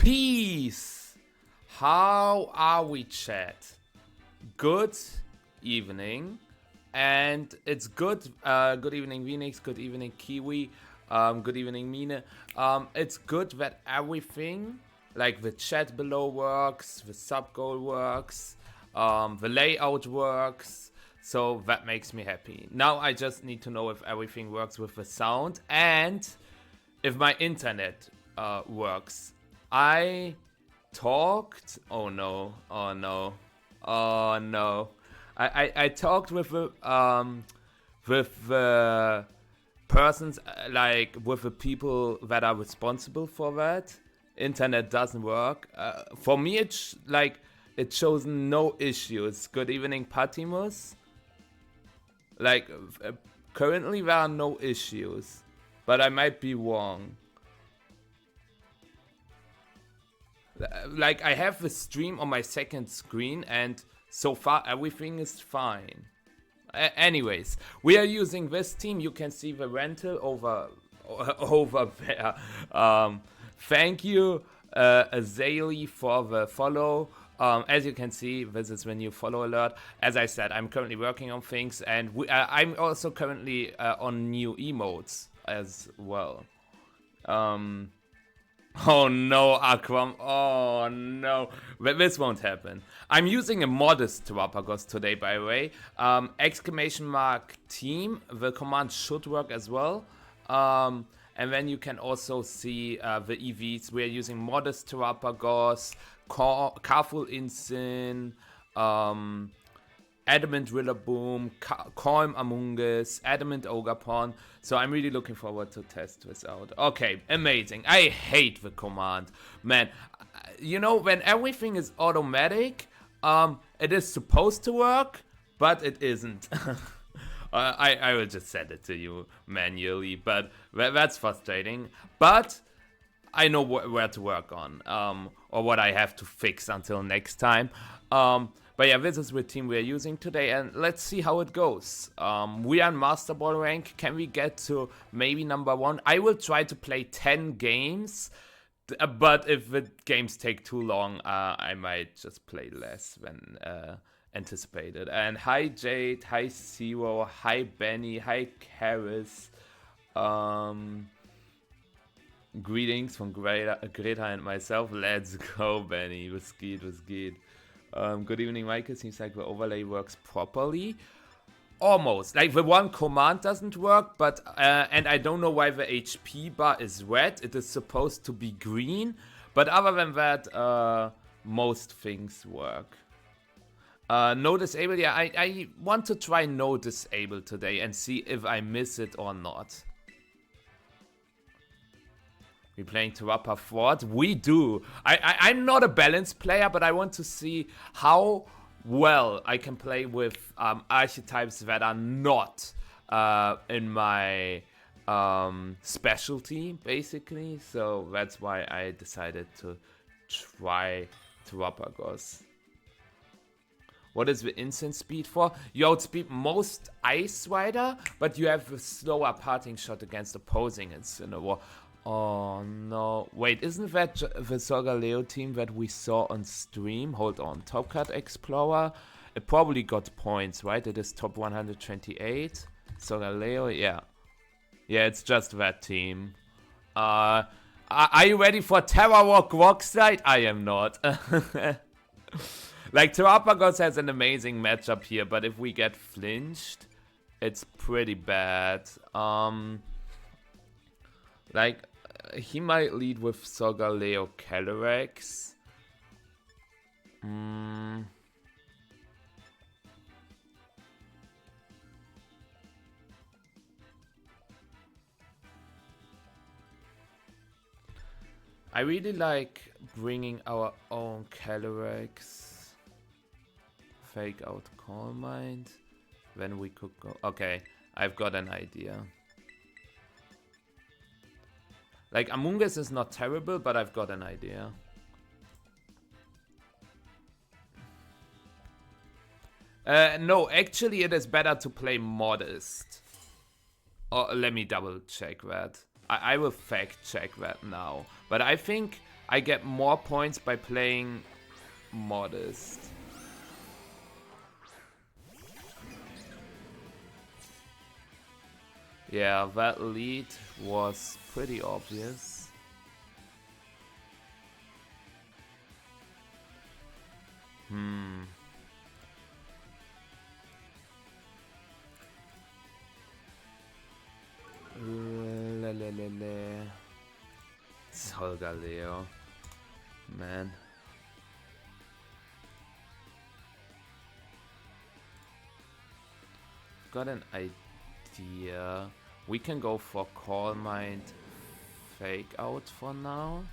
Peace! How are we, chat? Good evening. And it's good evening, Phoenix. Good evening, Kiwi. Good evening, Mine. It's good that everything, like the chat below works, the sub goal works, the layout works. So that makes me happy. Now I just need to know if everything works with the sound and if my internet works. I talked. Oh no! Oh no! Oh no! I talked with the persons, like with the people that are responsible for that. Internet doesn't work. For me, it's like it shows no issues. Good evening, Patimus. Like currently there are no issues, but I might be wrong. Like I have the stream on my second screen and so far everything is fine. Anyways, we are using this team. You can see the rental over there. Thank you Azali for the follow. As you can see, this is the new follow alert. As I said, I'm currently working on things, and I'm also currently on new emotes as well. Oh no, Aquam. Oh no. This won't happen. I'm using a modest Terapagos today, by the way. Exclamation mark team. The command should work as well. And then you can also see the EVs. We're using modest Terapagos, Careful Insin, Adamant Rillaboom, Calm Among Us, Adamant Ogapon. So I'm really looking forward to test this out. Okay, amazing. I hate the command. Man, you know, when everything is automatic, it is supposed to work, but it isn't. I will just send it to you manually, but that's frustrating. But I know where to work on, or what I have to fix until next time. But yeah, this is the team we're using today, and let's see how it goes. We are in Master Ball rank. Can we get to maybe number 1? I will try to play 10 games, but if the games take too long, I might just play less than anticipated. And hi Jade, hi Zero, hi Benny, hi Karis. Greetings from Greta and myself. Let's go, Benny. Was geht? Good evening, Michael. Seems like the overlay works properly. Almost. Like the one command doesn't work, but and I don't know why the HP bar is red. It is supposed to be green, but other than that, most things work. No disable. Yeah, I want to try no disable today and see if I miss it or not. We're playing Terapa Fort. We do. I'm not a balanced player, but I want to see how well I can play with archetypes that are not in my specialty, basically. So that's why I decided to try Terapagos. What is the instant speed for? You outspeed most Ice Rider, but you have a slower parting shot against opposing Incineroar. Oh no. Wait, isn't that the Solgaleo team that we saw on stream? Hold on. Top Card Explorer. It probably got points, right? It is top 128. Solgaleo, yeah. Yeah, it's just that team. Are you ready for Terra Walk Rockslide? I am not. Like, Terapagos has an amazing matchup here, but if we get flinched, it's pretty bad. Like, he might lead with Solgaleo Calyrex. I really like bringing our own Calyrex. Fake out Calm Mind. Then we could go. Okay, I've got an idea. Like, Among Us is not terrible, but I've got an idea. No, actually it is better to play Modest. Oh, let me double check that. I will fact check that now. But I think I get more points by playing Modest. Yeah, that lead was pretty obvious. Solgaleo. Man. Got an idea. We can go for Call Mind Fake Out for now.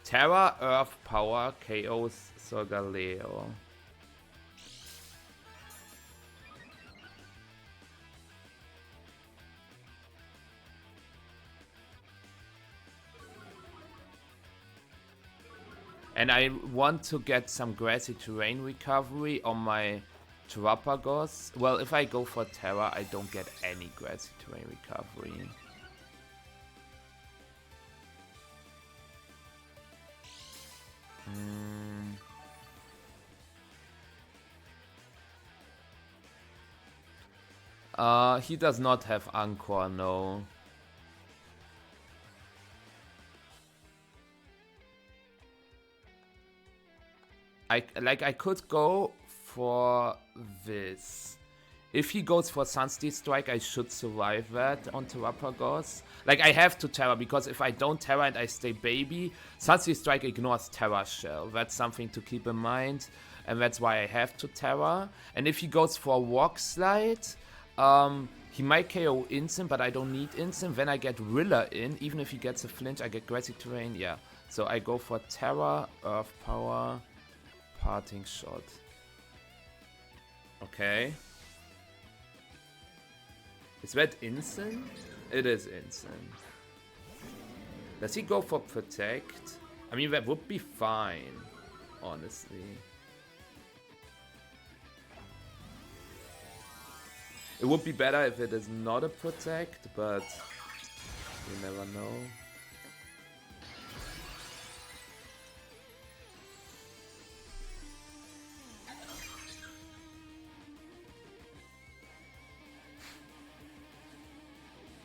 Terra, Earth Power, KOs Solgaleo. And I want to get some grassy terrain recovery on my Terapagos. Well, if I go for Terra, I don't get any grassy terrain recovery. He does not have Anchor, no. I could go for this. If he goes for Sunsteel Strike, I should survive that on Terapagos. Like, I have to Terra, because if I don't Terra and I stay baby, Sunsteel Strike ignores Terra Shell. That's something to keep in mind, and that's why I have to Terra. And if he goes for Rock Slide, he might KO Instant, but I don't need Instant. Then I get Rilla in. Even if he gets a flinch, I get Grassy Terrain. Yeah, so I go for Terra, Earth Power, Parting Shot. Okay. Is that instant? It is instant. Does he go for Protect? I mean, that would be fine, honestly. It would be better if it is not a Protect, but you never know.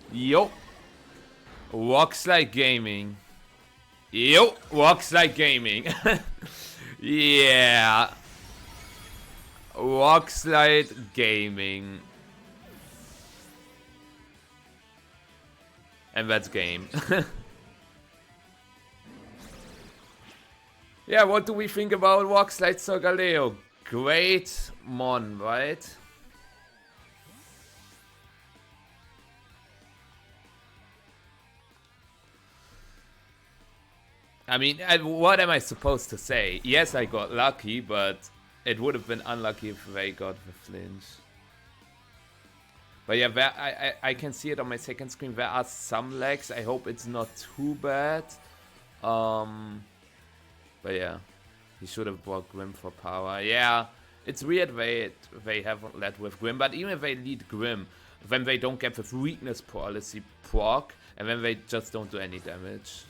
Yo, Rockslide Gaming. Yo, Rockslide Gaming. Yeah, Rockslide Gaming. And that's game. Yeah, what do we think about Rockslide Solgaleo? Great mon, right? I mean, what am I supposed to say? Yes, I got lucky, but it would have been unlucky if they got the flinch. But yeah, I can see it on my second screen. There are some lags. I hope it's not too bad. But yeah, he should have brought Grim for power. Yeah, it's weird they haven't led with Grim. But even if they lead Grim, then they don't get the weakness policy proc, and then they just don't do any damage.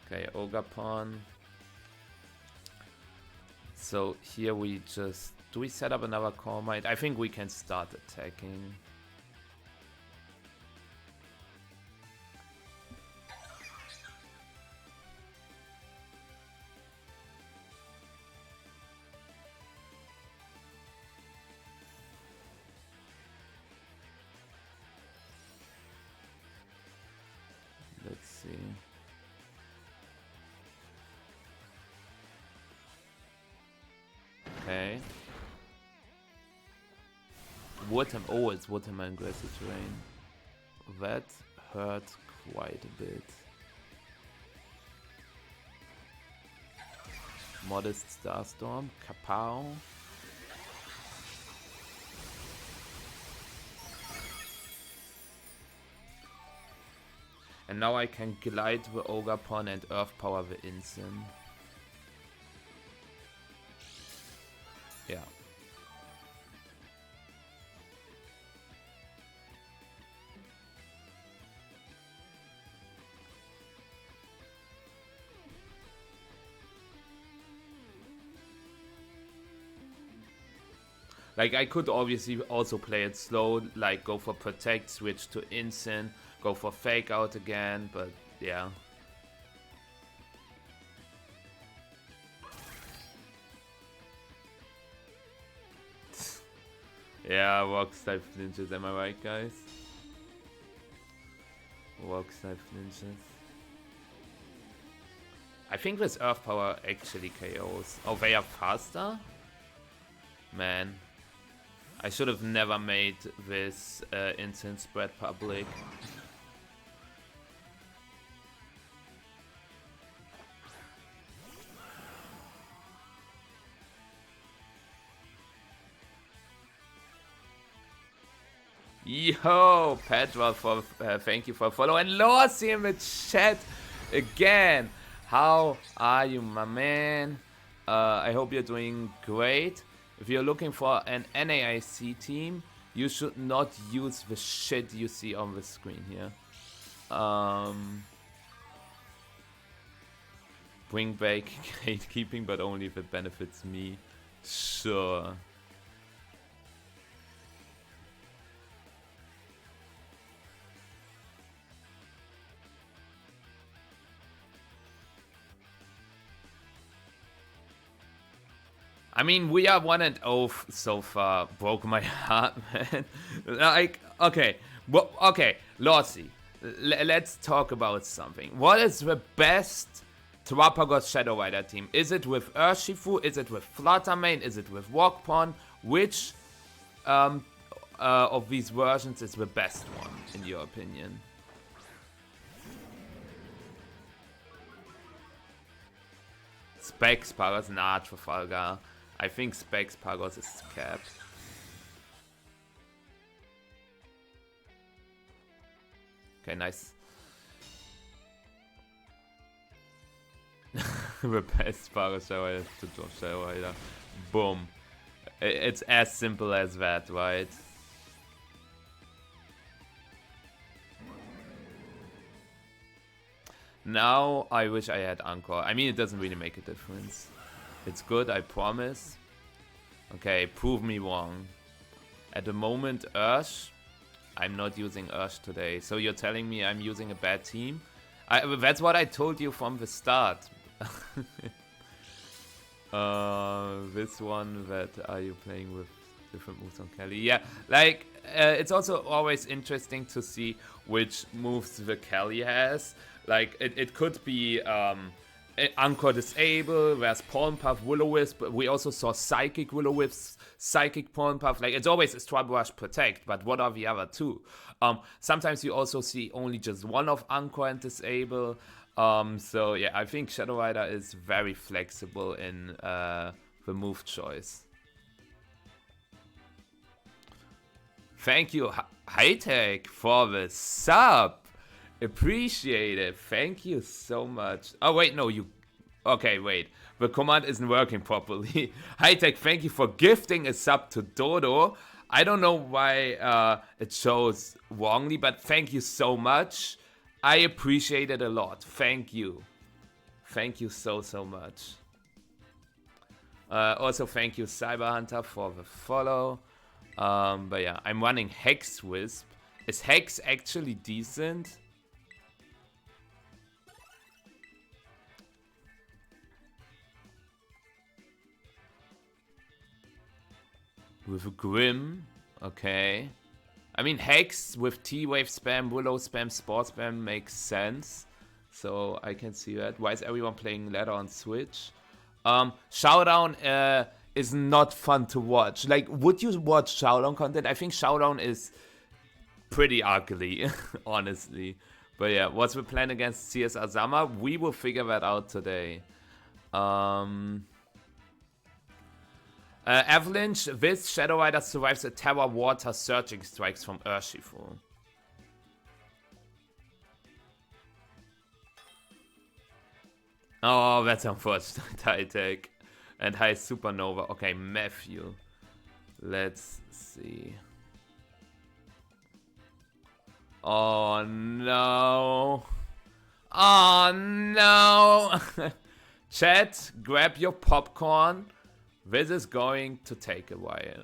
Okay, Ogre Pawn. So here we just... Do we set up another Call Mind? I think we can start attacking. Let's see. Okay. Watermelon. Oh, it's Watermelon Grassy Terrain. That hurt quite a bit. Modest Starstorm. Kapow. And now I can glide the Ogre-Pon and Earth Power the Instant. Yeah. Like, I could obviously also play it slow, like go for Protect, switch to Instant, go for Fake Out again, but yeah. Yeah, Rock Type Ninjas, am I right, guys? Rock Type Ninjas. I think this Earth Power actually KOs. Oh, they are faster? Man. I should have never made this instant spread public. Yo, Petra, for thank you for follow, and Lossy in the chat again. How are you, my man? I hope you're doing great. If you're looking for an NAIC team, you should not use the shit you see on the screen here. Bring back gatekeeping, but only if it benefits me. Sure. I mean, we are 1-0 so far. Broke my heart, man. Like, okay. Well, okay, Lossy. Let's talk about something. What is the best Terapagos Shadow Rider team? Is it with Urshifu? Is it with Fluttermane? Is it with Walkpon? Which of these versions is the best one, in your opinion? Specs Pagos, nah, Trafalgar. I think Specs Pagos is capped. Okay, nice. The best Pagos Shadow Rider to Shadow Rider. Boom. It's as simple as that, right? Now I wish I had Anchor. I mean, it doesn't really make a difference. It's good, I promise. Okay, prove me wrong. At the moment, Ursh. I'm not using Ursh today. So you're telling me I'm using a bad team? That's what I told you from the start. This one, that are you playing with different moves on Kelly? Yeah, like, it's also always interesting to see which moves the Kelly has. Like, it could be Anchor Disable, there's Pollen Puff, Will-O-Wisp. We also saw Psychic Will-O-Wisp, Psychic Pollen Puff. Like, it's always a Straw Brush Protect, but what are the other two? Sometimes you also see only just one of Anchor and Disable. So yeah, I think Shadow Rider is very flexible in the move choice. Thank you, Hightech, for the sub. Appreciate it. Thank you so much. Oh, wait, no, you... Okay, wait. The command isn't working properly. Hightech, thank you for gifting a sub to Dodo. I don't know why it shows wrongly, but thank you so much. I appreciate it a lot. Thank you. Thank you so much. Also, thank you, Cyber Hunter, for the follow. But yeah, I'm running Hex Wisp. Is Hex actually decent? With a Grim, okay. I mean, Hex with T-Wave spam, Willow spam, Sport spam makes sense. So I can see that. Why is everyone playing ladder on Switch? Showdown is not fun to watch. Like, would you watch Showdown content? I think Showdown is pretty ugly, honestly. But yeah, what's the plan against CS Azama? We will figure that out today. Avalanche, this Shadow Rider survives a Terra Water Searching Strikes from Urshifu. Oh, that's unfortunate. High tech and high supernova. Okay, Matthew. Let's see. Oh no. Oh no. Chat, grab your popcorn. This is going to take a while.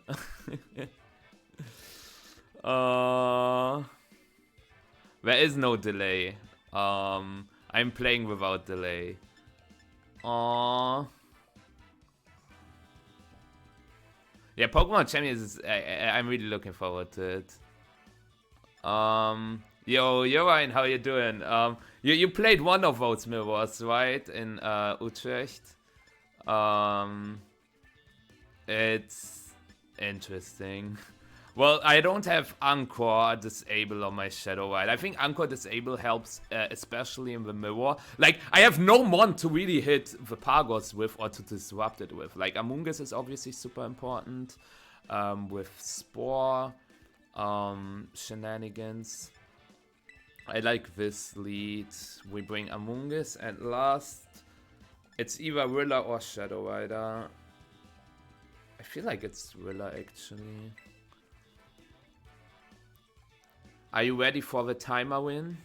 There is no delay. I'm playing without delay. Yeah, Pokemon Champions is, I'm really looking forward to it. Yo, Joran, how you doing? You played one of those mirrors, right? In Utrecht. It's interesting. Well, I don't have Anchor disable on my Shadow Rider. I think Anchor disable helps, especially in the mirror. Like, I have no mon to really hit the Pagos with or to disrupt it with. Like, Amoonguss is obviously super important. With Spore, shenanigans. I like this lead. We bring Amoonguss, and last, it's either Rilla or Shadow Rider. I feel like it's Rilla actually. Are you ready for the timer win?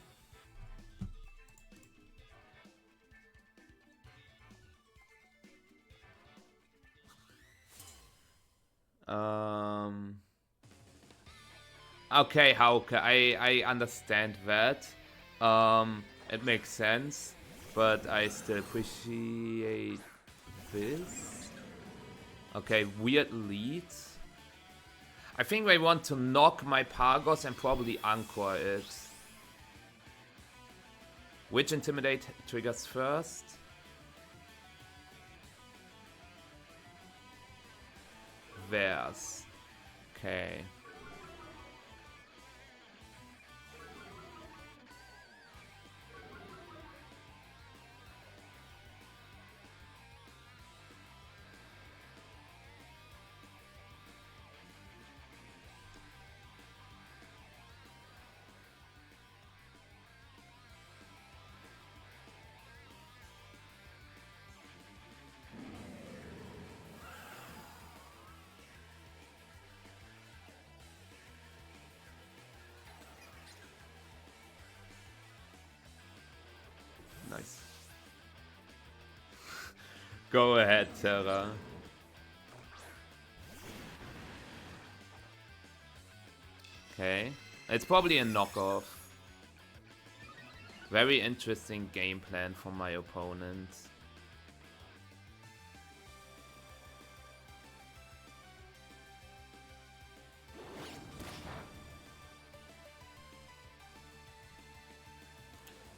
Okay, Hauke, I understand that. It makes sense, but I still appreciate this. Okay, weird lead. I think they want to knock my Pagos and probably Anchor it. Which Intimidate triggers first? Theirs. Okay. Nice. Go ahead, Terra. Okay. It's probably a knockoff. Very interesting game plan for my opponent.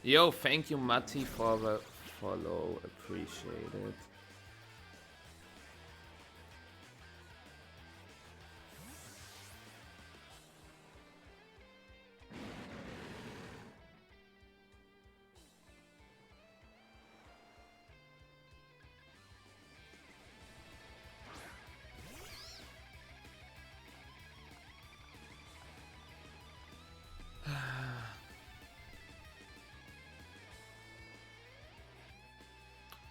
Yo, thank you, Matti, for the follow. Appreciate it.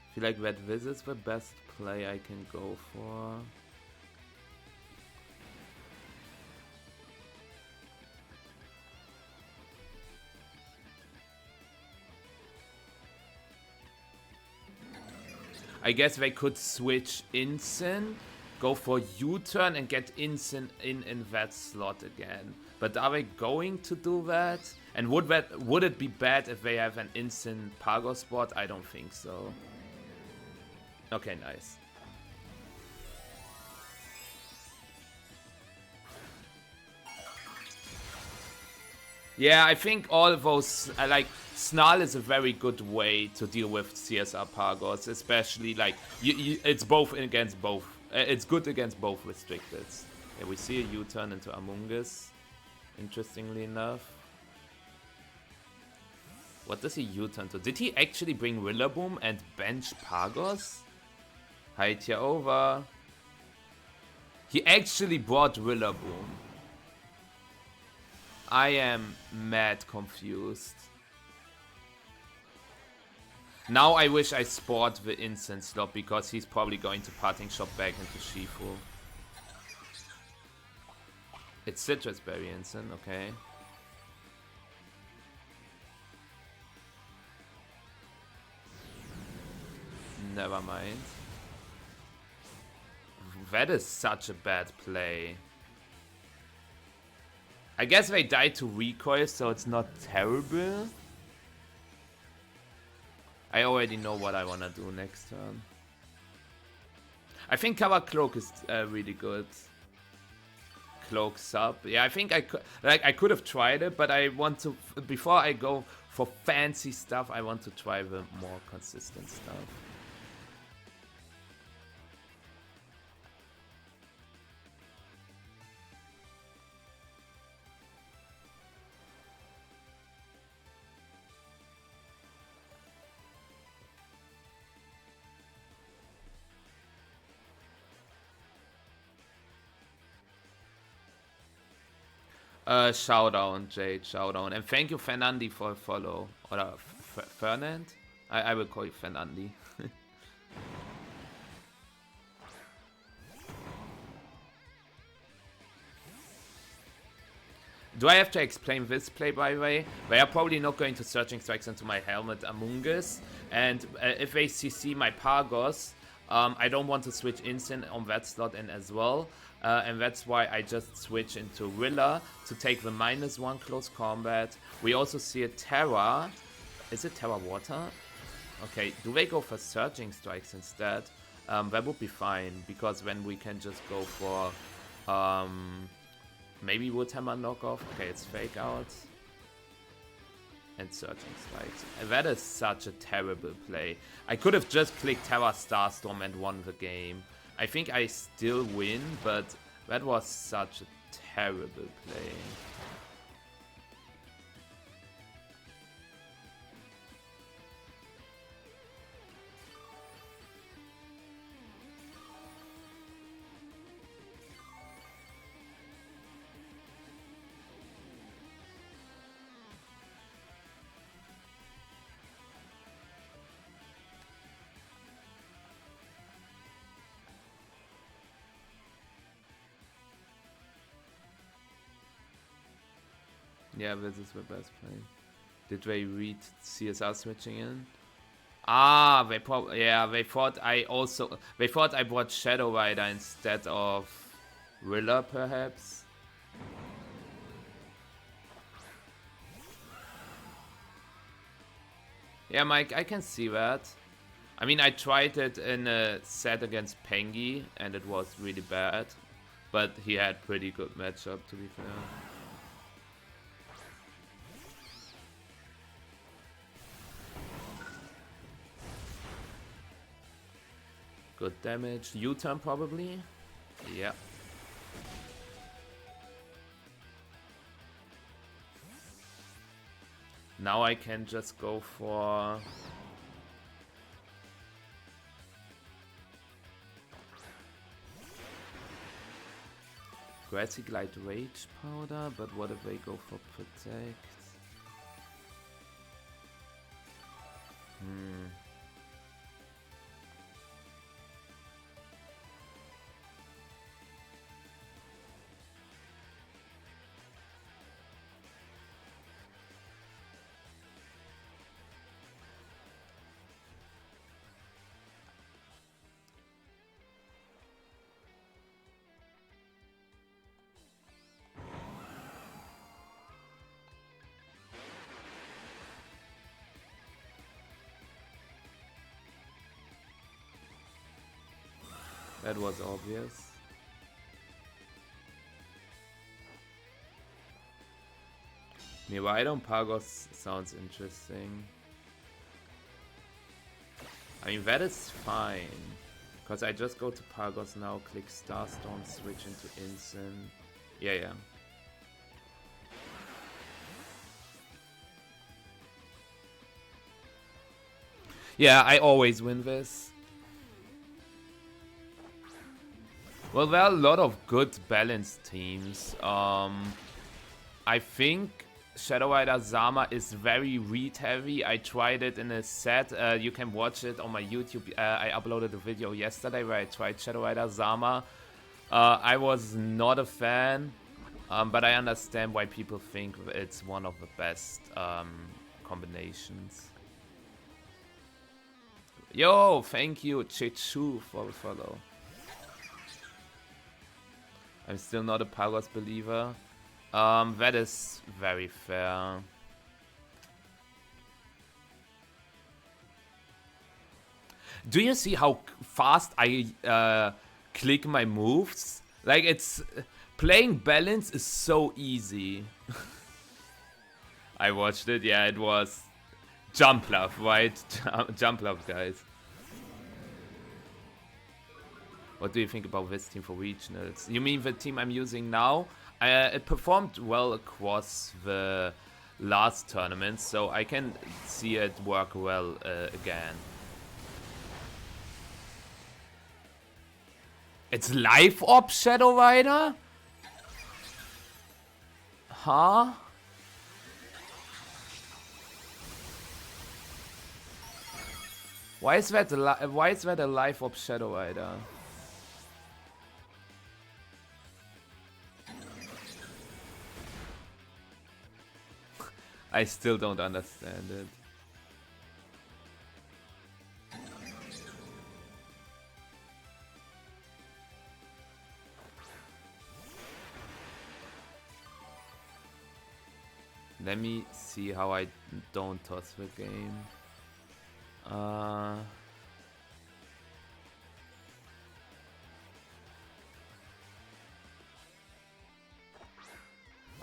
I feel like that this is the best play I can go for. I guess they could switch Incin, go for U-turn and get Incin in that slot again. But are they going to do that? And would it be bad if they have an Incin Pagos spot? I don't think so. Okay, nice. Yeah, I think all of those, like, Snarl is a very good way to deal with CSR Pagos, especially, like, it's both against both. It's good against both restricteds. Yeah, we see a U-turn into Amoonguss, interestingly enough. What does he U-turn to? Did he actually bring Rillaboom and bench Pagos? Hide ya over. He actually brought Rillaboom. I am mad confused. Now I wish I sport the instant slot because he's probably going to parting shot back into Shifu. It's Citrus Berry instant, okay. Never mind. That is such a bad play. I guess they died to recoil, so it's not terrible. I already know what I want to do next turn. I think Cover Cloak is really good. Cloak sub. Yeah, I think I could have tried it, but I want to, before I go for fancy stuff, I want to try the more consistent stuff. Showdown, Jade, Showdown. And thank you, Fernandi, for a follow. Or Fernand? I will call you Fernandi. Do I have to explain this play, by the way? They are probably not going to Searching Strikes into my helmet Among Us. And if they CC my Pagos, I don't want to switch instant on that slot in as well. And that's why I just switch into Rilla to take the -1 close combat. We also see a Terra. Is it Terra Water? Okay, do they go for Searching Strikes instead? That would be fine, because then we can just go for maybe Woodhammer knockoff. Okay, it's Fake Out. And Searching Strikes. And that is such a terrible play. I could have just clicked Terra Starstorm and won the game. I think I still win, but that was such a terrible play. Yeah, this is the best play. Did they read CSR switching in? Ah, they probably, yeah, they thought I bought Shadow Rider instead of Rilla, perhaps. Yeah, Mike, I can see that. I mean, I tried it in a set against Pengi, and it was really bad. But he had pretty good matchup, to be fair. Good damage. U-turn probably. Yeah. Now I can just go for... Grassy Glide Rage Powder, but what if they go for Protect? That was obvious. Miraidon Pagos sounds interesting. I mean, that is fine. Because I just go to Pagos now, click Starstorm, switch into Instant. Yeah. Yeah, I always win this. Well, there are a lot of good balanced teams. I think Shadow Rider Zama is very read heavy. I tried it in a set. You can watch it on my YouTube. I uploaded a video yesterday where I tried Shadow Rider Zama. I was not a fan, but I understand why people think it's one of the best combinations. Yo, thank you, Chichu, for the follow. I'm still not a Pagos believer. That is very fair. Do you see how fast I click my moves? Like, it's... Playing balance is so easy. I watched it, yeah, it was... Jump love, right? Jump love, guys. What do you think about this team for regionals? You mean the team I'm using now? It performed well across the last tournament, so I can see it work well again. It's live op Shadow Rider? Huh? Why is that a live op Shadow Rider? I still don't understand it. Let me see how I don't toss the game. I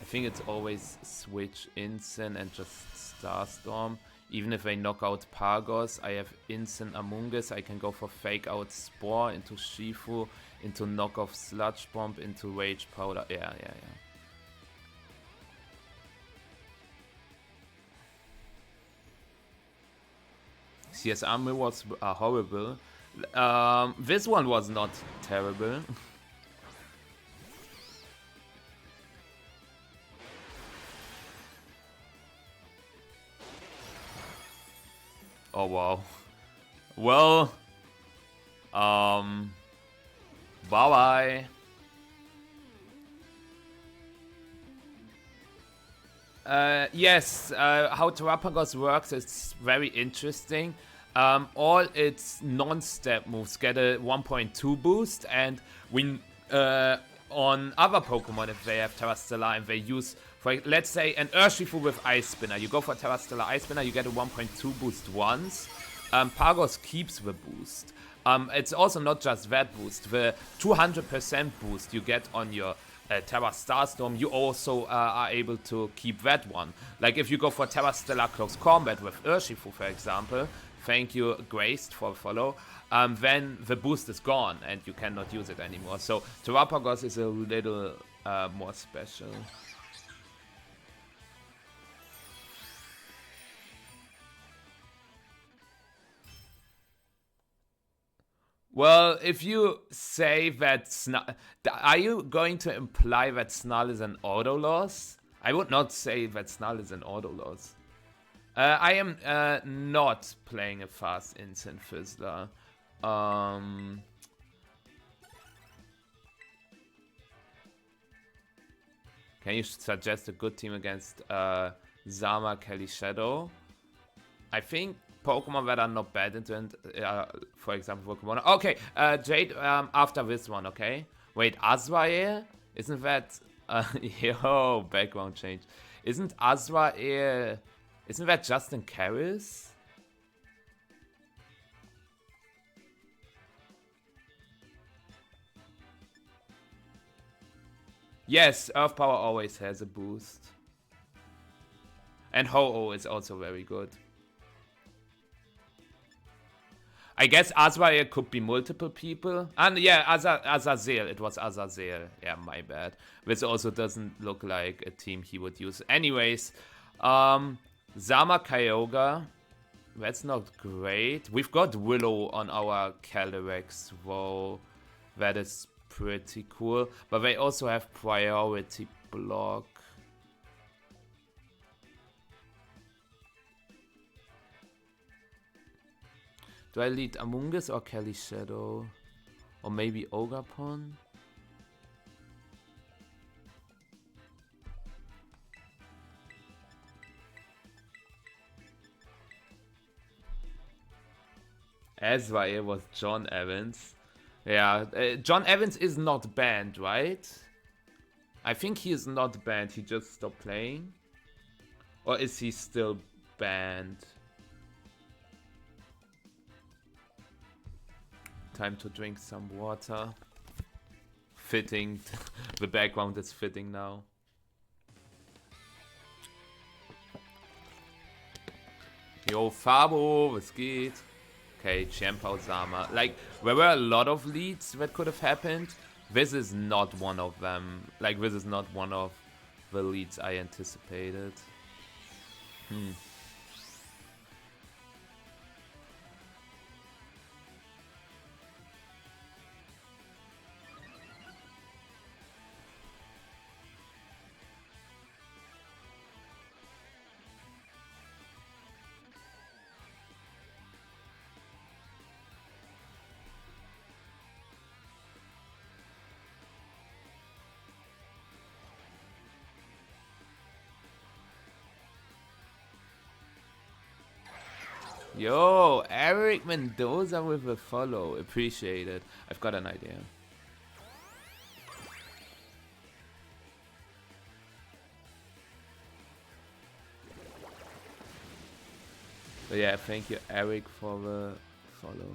think it's always switch Incin and just Starstorm. Even if I knock out Pagos, I have Incin Amoonguss. I can go for fake out Spore into Shifu, into knock off Sludge Bomb, into Rage Powder. Yeah. CSR mirrors are horrible. This one was not terrible. Oh wow. Well, bye-bye. Yes, how Terapagos works is very interesting. All its non-step moves get a 1.2 boost, and when on other Pokemon, if they have Terrastellar and they use, for let's say, an Urshifu with Ice Spinner, you go for Terrastellar Ice Spinner, you get a 1.2 boost once. Pagos keeps the boost. It's also not just that boost, the 200% boost you get on your Terra Starstorm, you also are able to keep that one. Like if you go for Terrastellar Close Combat with Urshifu, for example, thank you, Graced, for the follow, then the boost is gone and you cannot use it anymore. So Terapagos is a little more special. Well, if you say that Snarl... Are you going to imply that Snarl is an auto loss? I would not say that Snarl is an auto loss. I am not playing a fast Instant Fizzler. Can you suggest a good team against Zama, Kelly, Shadow? I think Pokemon that are not bad into it, for example, Pokemon. Okay, Jade, after this one, okay? Wait, Azrael? Isn't that... yo, background change. Isn't Azrael... Isn't that Justin Karras? Yes, Earth Power always has a boost. And Ho-Oh is also very good. I guess Azrael could be multiple people. And yeah, Azazel. It was Azazel. Yeah, my bad. This also doesn't look like a team he would use. Anyways, Zama Kyogre. That's not great. We've got Willow on our Calyrex. Whoa. That is pretty cool. But they also have priority block. Do I lead Amoonguss or Calyrex Shadow? Or maybe Ogapon? Ezra, it was John Evans. Yeah, John Evans is not banned, right? I think he is not banned, he just stopped playing. Or is he still banned? Time to drink some water. Fitting. The background is fitting now. Yo, Fabo, was geht? Okay, Champa Osama. Like, there were a lot of leads that could have happened. This is not one of them. Like, this is not one of the leads I anticipated. Yo, Eric Mendoza with a follow. Appreciate it. I've got an idea. But yeah, thank you, Eric, for the follow.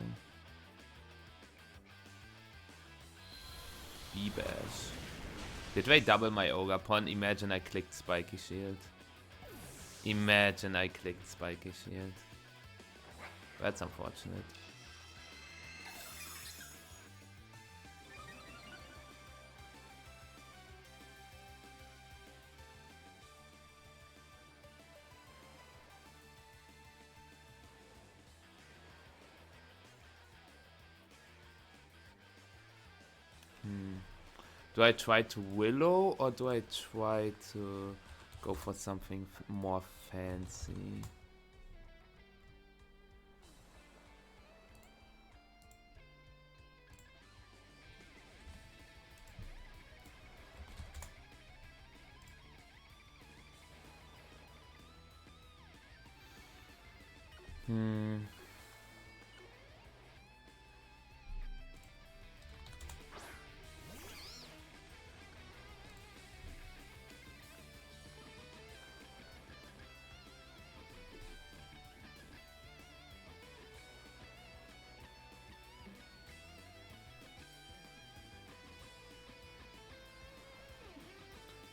B-Bash. Did I double my Ogapon? Imagine I clicked Spiky Shield. Imagine I clicked Spiky Shield. That's unfortunate. Do I try to Willow or do I try to go for something more fancy?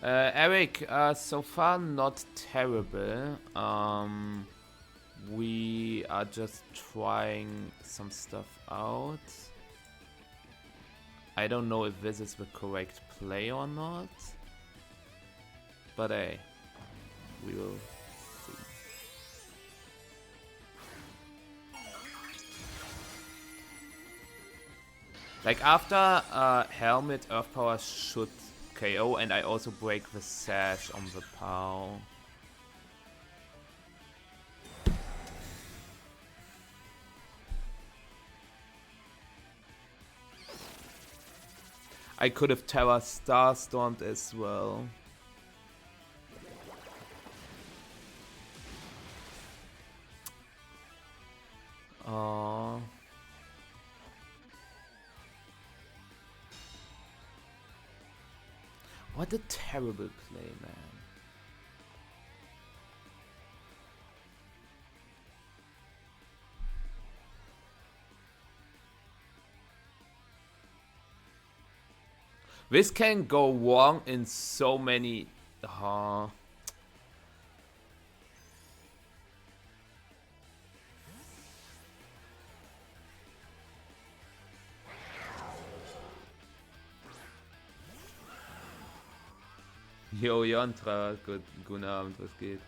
Eric, so far not terrible. We are just trying some stuff out. I don't know if this is the correct play or not. But hey, we will see. Like after Helmet, Earth Power should KO, and I also break the sash on the POW. I could have Terra Starstormed as well. What a terrible play, man. This can go wrong in so many... Yo, Jontra, guten Abend, was geht?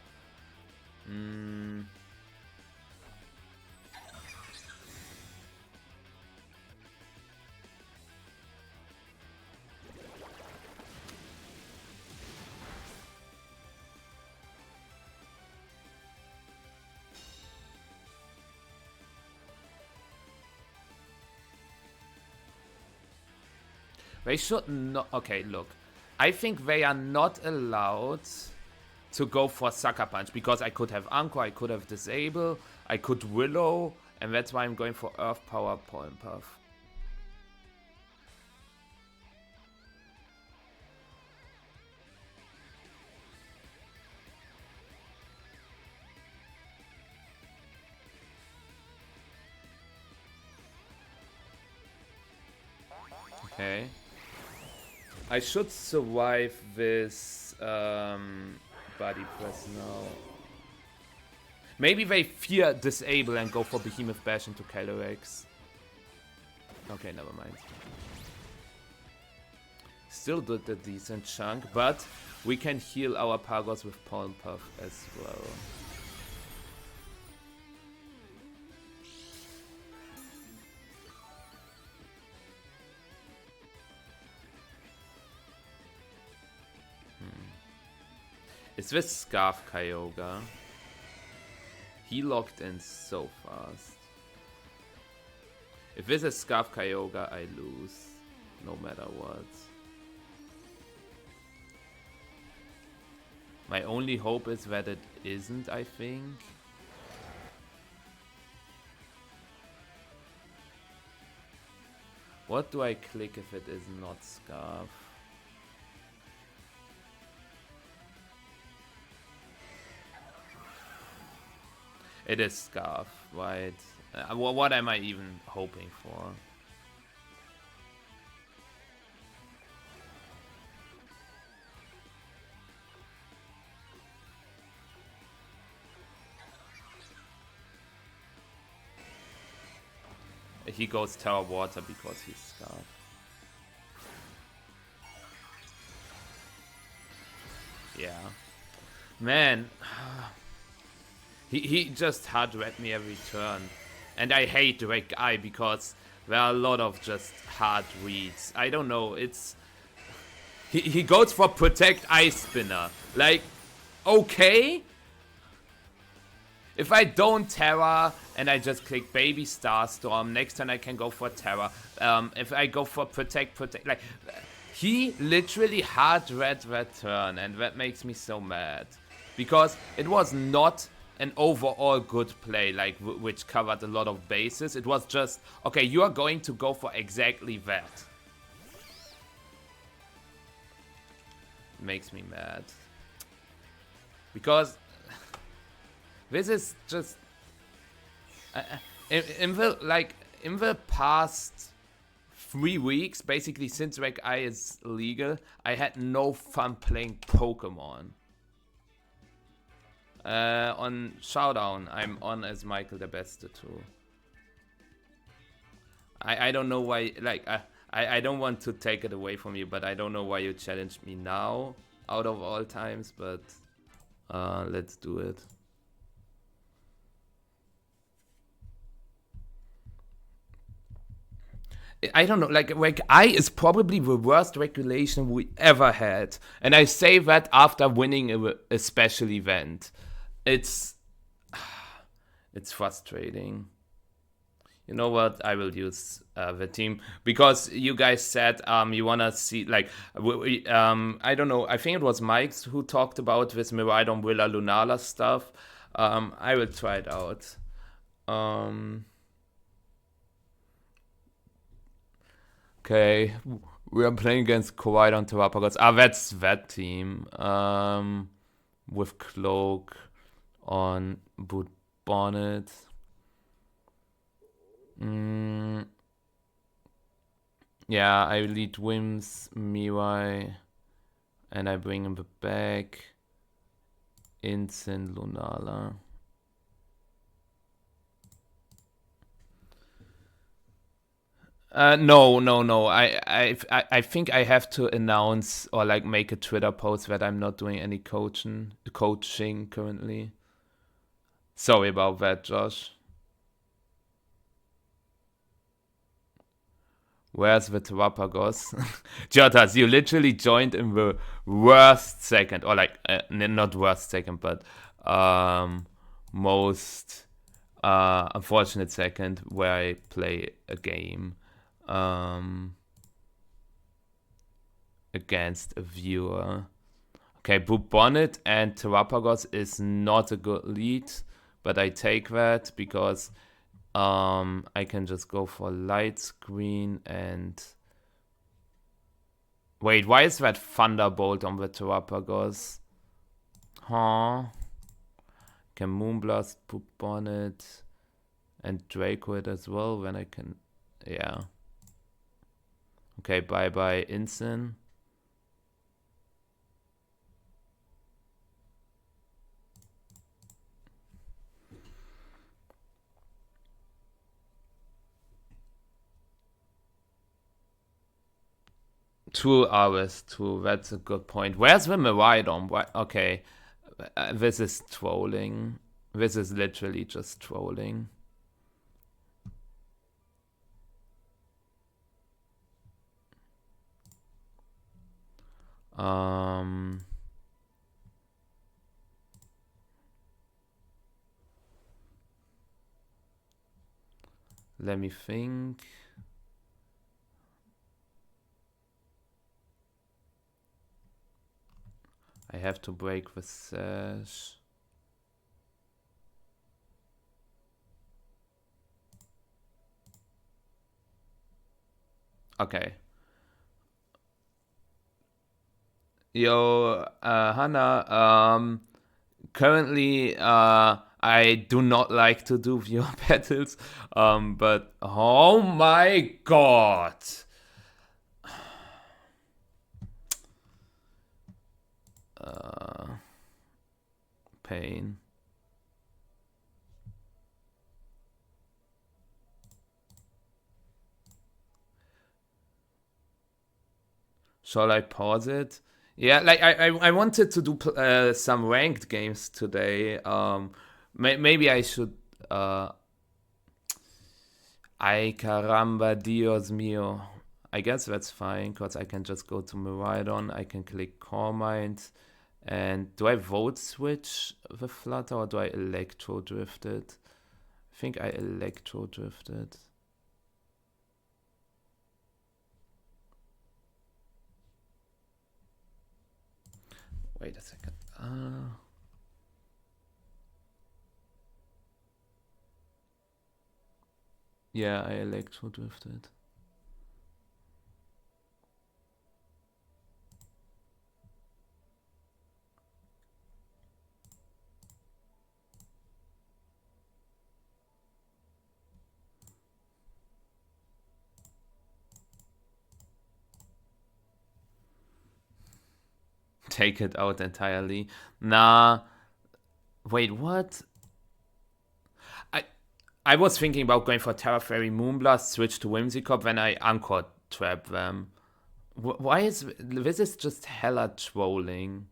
They should not... Okay, look. I think they are not allowed to go for Sucker Punch, because I could have Anko, I could have Disable, I could Willow, and that's why I'm going for Earth Power Pollen Puff. Okay. I should survive this body press now. Maybe they fear Disable and go for Behemoth Bash into Calyrex. Okay, never mind. Still did a decent chunk, but we can heal our Pagos with Pollen Puff as well. Is this Scarf Kyogre? He locked in so fast. If this is Scarf Kyogre, I lose. No matter what. My only hope is that it isn't, I think. What do I click if it is not Scarf? It is Scarf, right? What am I even hoping for? He goes Terra Water because he's Scarf. Yeah. Man. He just hard read me every turn. And I hate Drake Eye because there are a lot of just hard reads. I don't know, it's... He goes for Protect Ice Spinner. Like, okay? If I don't Terra and I just click Baby Starstorm, next turn I can go for Terra. If I go for Protect, like... He literally hard read that turn, and that makes me so mad. Because it was not an overall good play, like which covered a lot of bases. It was just, okay, you are going to go for exactly that. Makes me mad. Because this is just in the past 3 weeks, basically since Reg I is legal, I had no fun playing Pokemon. On Showdown, I'm on as MichaelderBeste too. I don't know why, like, I don't want to take it away from you, but I don't know why you challenged me now, out of all times, but let's do it. I don't know, like, Reg I is probably the worst regulation we ever had. And I say that after winning a special event. It's frustrating. You know what? I will use the team because you guys said you wanna see, like, I don't know. I think it was Mike's who talked about this Miraidon Willa Lunala stuff. I will try it out. Okay, we are playing against Koraidon Terapagos. That's that team. With Cloak on Boot Bonnet. Yeah, I lead Wims, Mirai, and I bring him back. Instant Lunala. No. I think I have to announce or like make a Twitter post that I'm not doing any coaching currently. Sorry about that, Josh. Where's the Terapagos? Jotas, you literally joined in the worst second, or like not worst second, but most unfortunate second where I play a game. against a viewer. Okay, Bubonnet and Terapagos is not a good lead, but I take that because I can just go for light screen and... Wait, why is that Thunderbolt on the Terapagos? Huh? Can Moonblast, Bubonnet, and Draco it as well when I can... Yeah. Okay, bye-bye Instant. True, Aris, true. That's a good point. Where's the Miraidon? Why? Okay, this is trolling. This is literally just trolling. Let me think. I have to break the sash. Okay. Yo, Hannah, currently, I do not like to do viewer battles, but oh my god. Pain. Shall I pause it? Yeah, like I wanted to do some ranked games today. Maybe I should. Ay caramba, Dios mío. I guess that's fine because I can just go to Miraidon. I can click Core Mind. And do I vote switch the Flutter or do I electro drift it? I think I electro drifted. Wait a second. Yeah, I electro drifted. Take it out entirely. Nah. Wait, what? I was thinking about going for Terra Fairy Moonblast, switch to Whimsicott, then I Anchor Trap them. Why is... This is just hella trolling.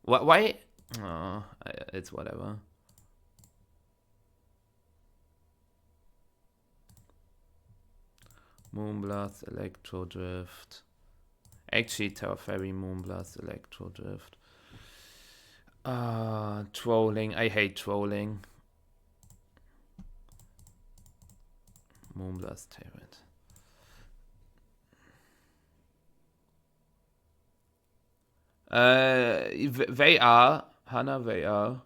Why? Oh, it's whatever. Moonblast, Electro Drift. Actually, Terra Fairy, Moonblast, Electro Drift. Trolling. I hate trolling. Moonblast, Tyrant. They are. Hannah, they are.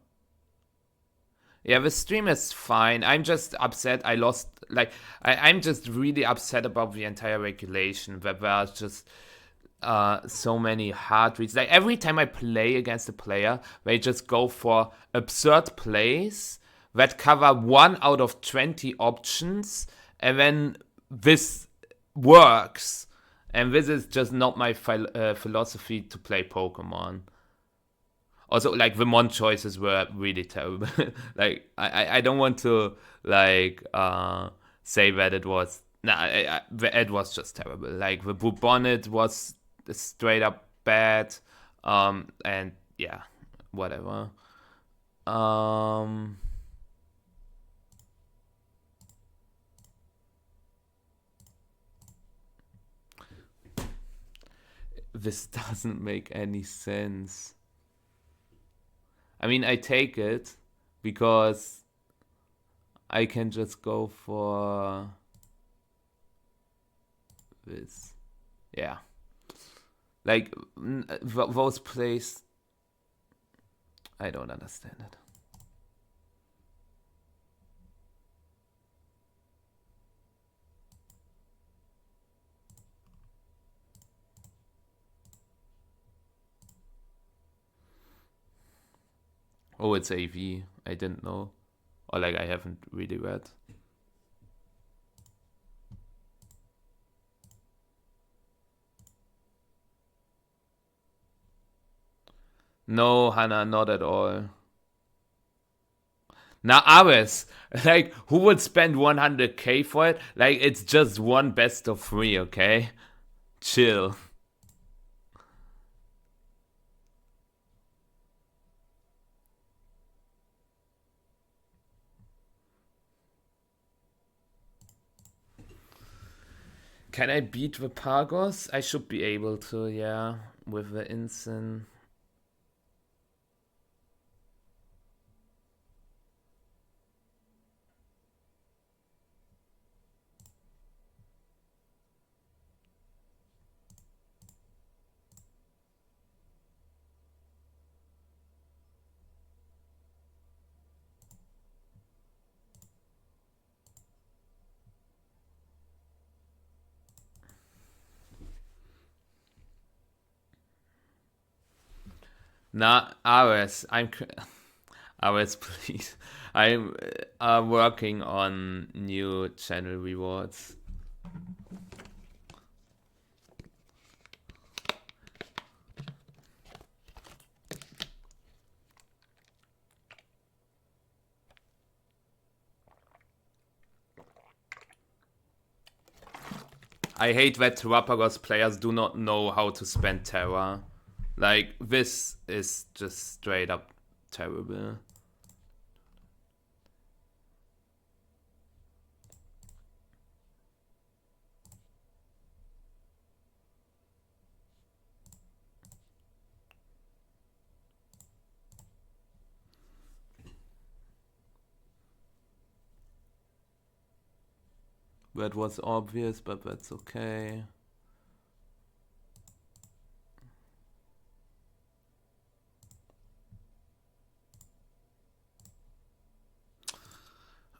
Yeah, the stream is fine. I'm just upset I lost... Like, I'm just really upset about the entire regulation. That there are just... so many hard reads. Like every time I play against a player, they just go for absurd plays that cover 1 out of 20 options, and then this works. And this is just not my philosophy to play Pokemon. Also, like the Mon choices were really terrible. Like I don't want to like say that it was... Nah, it was just terrible. Like the Bubonnet was straight up bad, and yeah, whatever. This doesn't make any sense. I mean, I take it because I can just go for this. Yeah. Like, those plays, I don't understand it. Oh, it's AV. I didn't know. Or like I haven't really read. No, Hannah, not at all. Now, Ares, like, who would spend 100k for it? Like, it's just one best of 3, okay? Chill. Can I beat the Pagos? I should be able to, yeah, with the instant. Nah, Ares, Ares, please. I'm working on new channel rewards. I hate that Terapagos players do not know how to spend Terra. Like, this is just straight up terrible. That was obvious, but that's okay.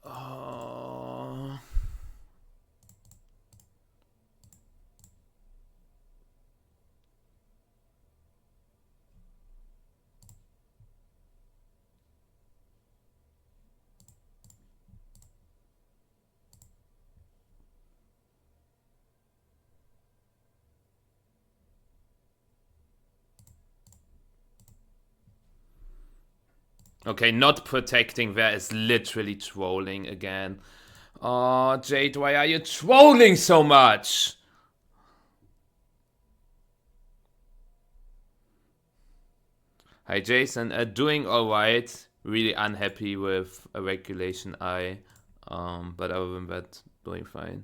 Oh. Okay, not protecting there is literally trolling again. Oh, Jade, why are you trolling so much? Hi, Jason. Doing alright. Really unhappy with a regulation I. But other than that, doing fine.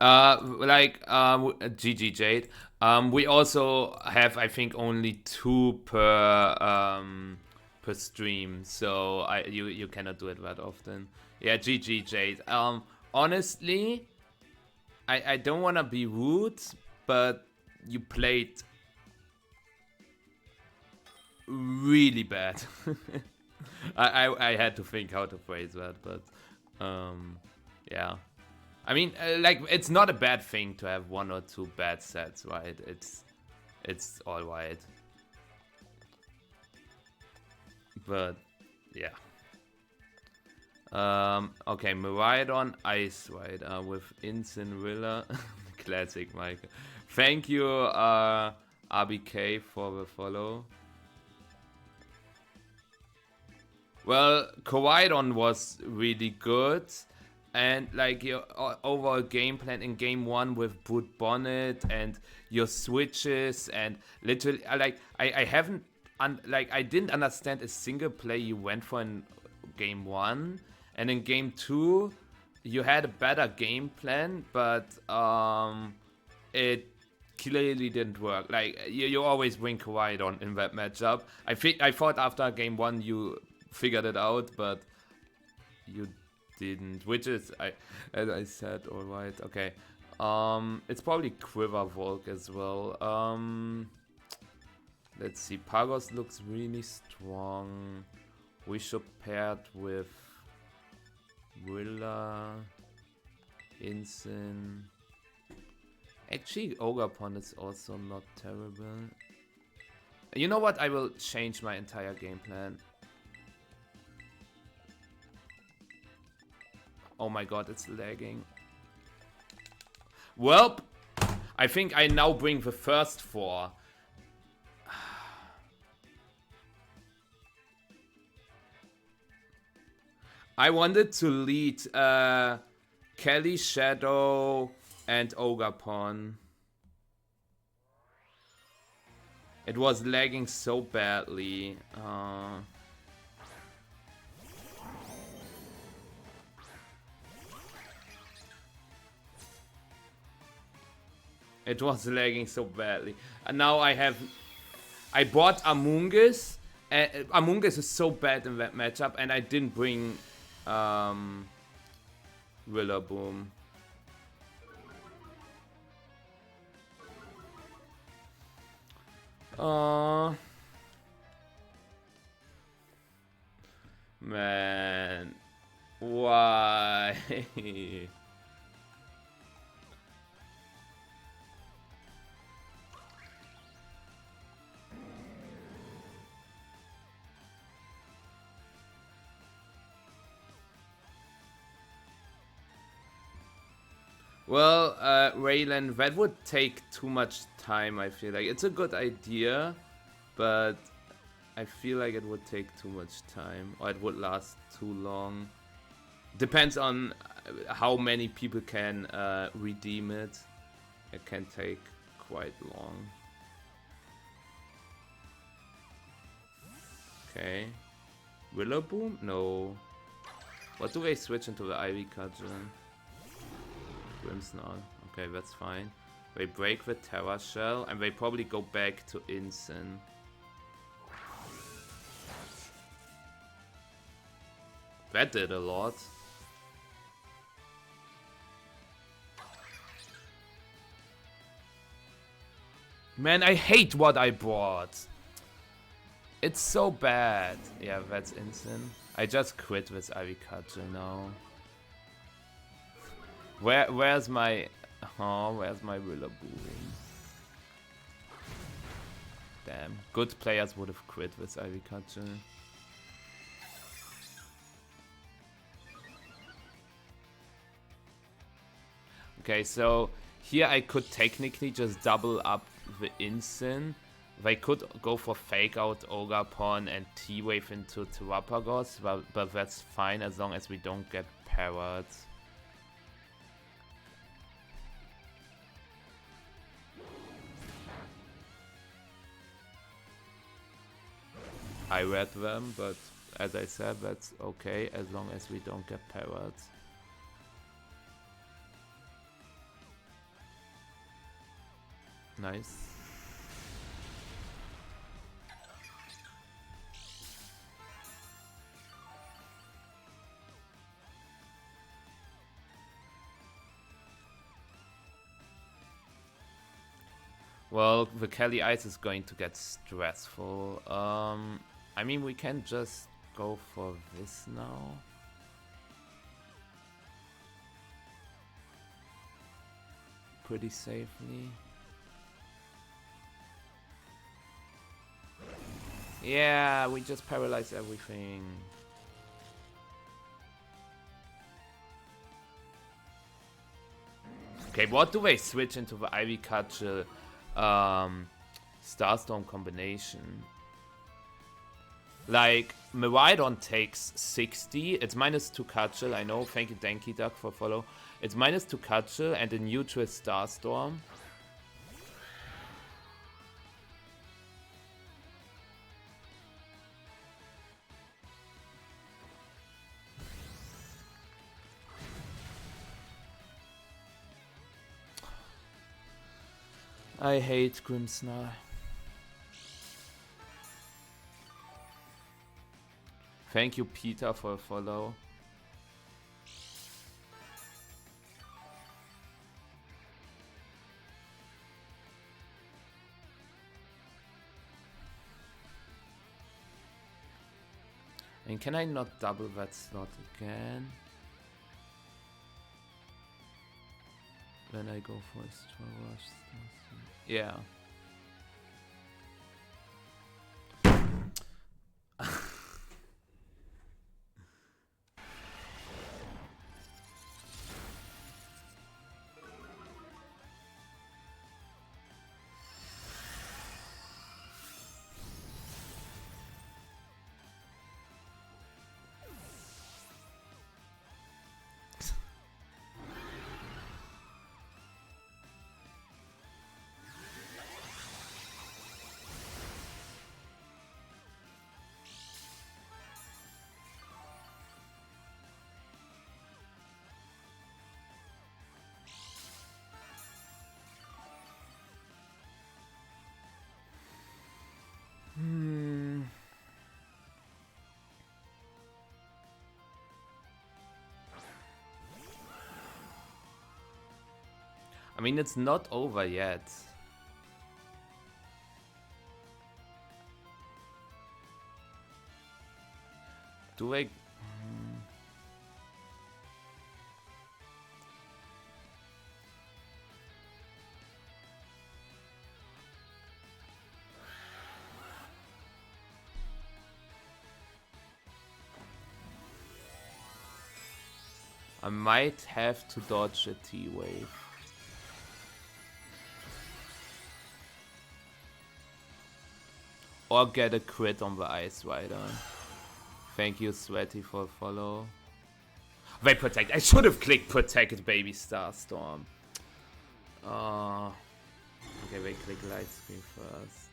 GG Jade. We also have, I think, only 2 per stream, so you cannot do it that often. Yeah, GG Jade. Honestly, I don't wanna be rude, but you played really bad. I had to think how to phrase that, but yeah. I mean, like, it's not a bad thing to have 1 or 2 bad sets, right? It's all right. But yeah. Okay, Miraidon Ice Rider with Incineroar. Classic, Michael. Thank you, RBK, for the follow. Well, Koraidon was really good. And like your overall game plan in game 1 with Brute Bonnet and your switches and literally I haven't I didn't understand a single play you went for in game 1, and in game 2 you had a better game plan, but it clearly didn't work. Like, you always win Calyrex in that matchup. I thought after game 1 you figured it out, but you didn't. Which is, as I said, alright, okay. It's probably Quiver Volk as well. Let's see, Pagos looks really strong. We should pair it with Willa, Incin. Actually, Ogapon is also not terrible. You know what? I will change my entire game plan. Oh my god, it's lagging. Well, I think I now bring the first 4. I wanted to lead Calyrex Shadow and Ogapon. It was lagging so badly. It was lagging so badly. And now I bought Amoonguss. Amoonguss is so bad in that matchup, and I didn't bring Rillaboom. Man, why? Well, Raylan, that would take too much time, I feel like. It's a good idea, but I feel like it would take too much time, or it would last too long. Depends on how many people can redeem it. It can take quite long. Okay. Rillaboom? No. What do they switch into the Ivy Cudgel? Grimmsnarl. Okay, that's fine. They break the Terra Shell, and they probably go back to Incin. That did a lot. Man, I hate what I bought. It's so bad. Yeah, that's Incin. I just quit with Ivy Cudgel now. Where's my Rillaboom? Damn, good players would have quit with Ivy Cudgel. Okay, so here I could technically just double up the Incin. They could go for Fake Out Ogapon and T-Wave into Terapagos, but that's fine as long as we don't get parried. I read them, but as I said, that's okay as long as we don't get parried. Nice. Well, the Kelly Ice is going to get stressful. I mean, we can just go for this now. Pretty safely. Yeah, we just paralyze everything. Okay, what do they switch into the Ivy Cudgel Starstorm combination? Like, Miraidon takes 60. It's -2 Cudgel, I know. Thank you, Danky Duck, for follow. It's -2 Cudgel and a neutral Starstorm. I hate Grimmsnarl. Thank you, Peter, for a follow. And can I not double that slot again? When I go for a straw wash. Yeah. I mean, it's not over yet. Do I... I might have to dodge a T-Wave. Or get a crit on the Ice Rider. Thank you, Sweaty, for follow. Wait, protect. I should have clicked protect, baby Starstorm. Okay, wait, click light screen first.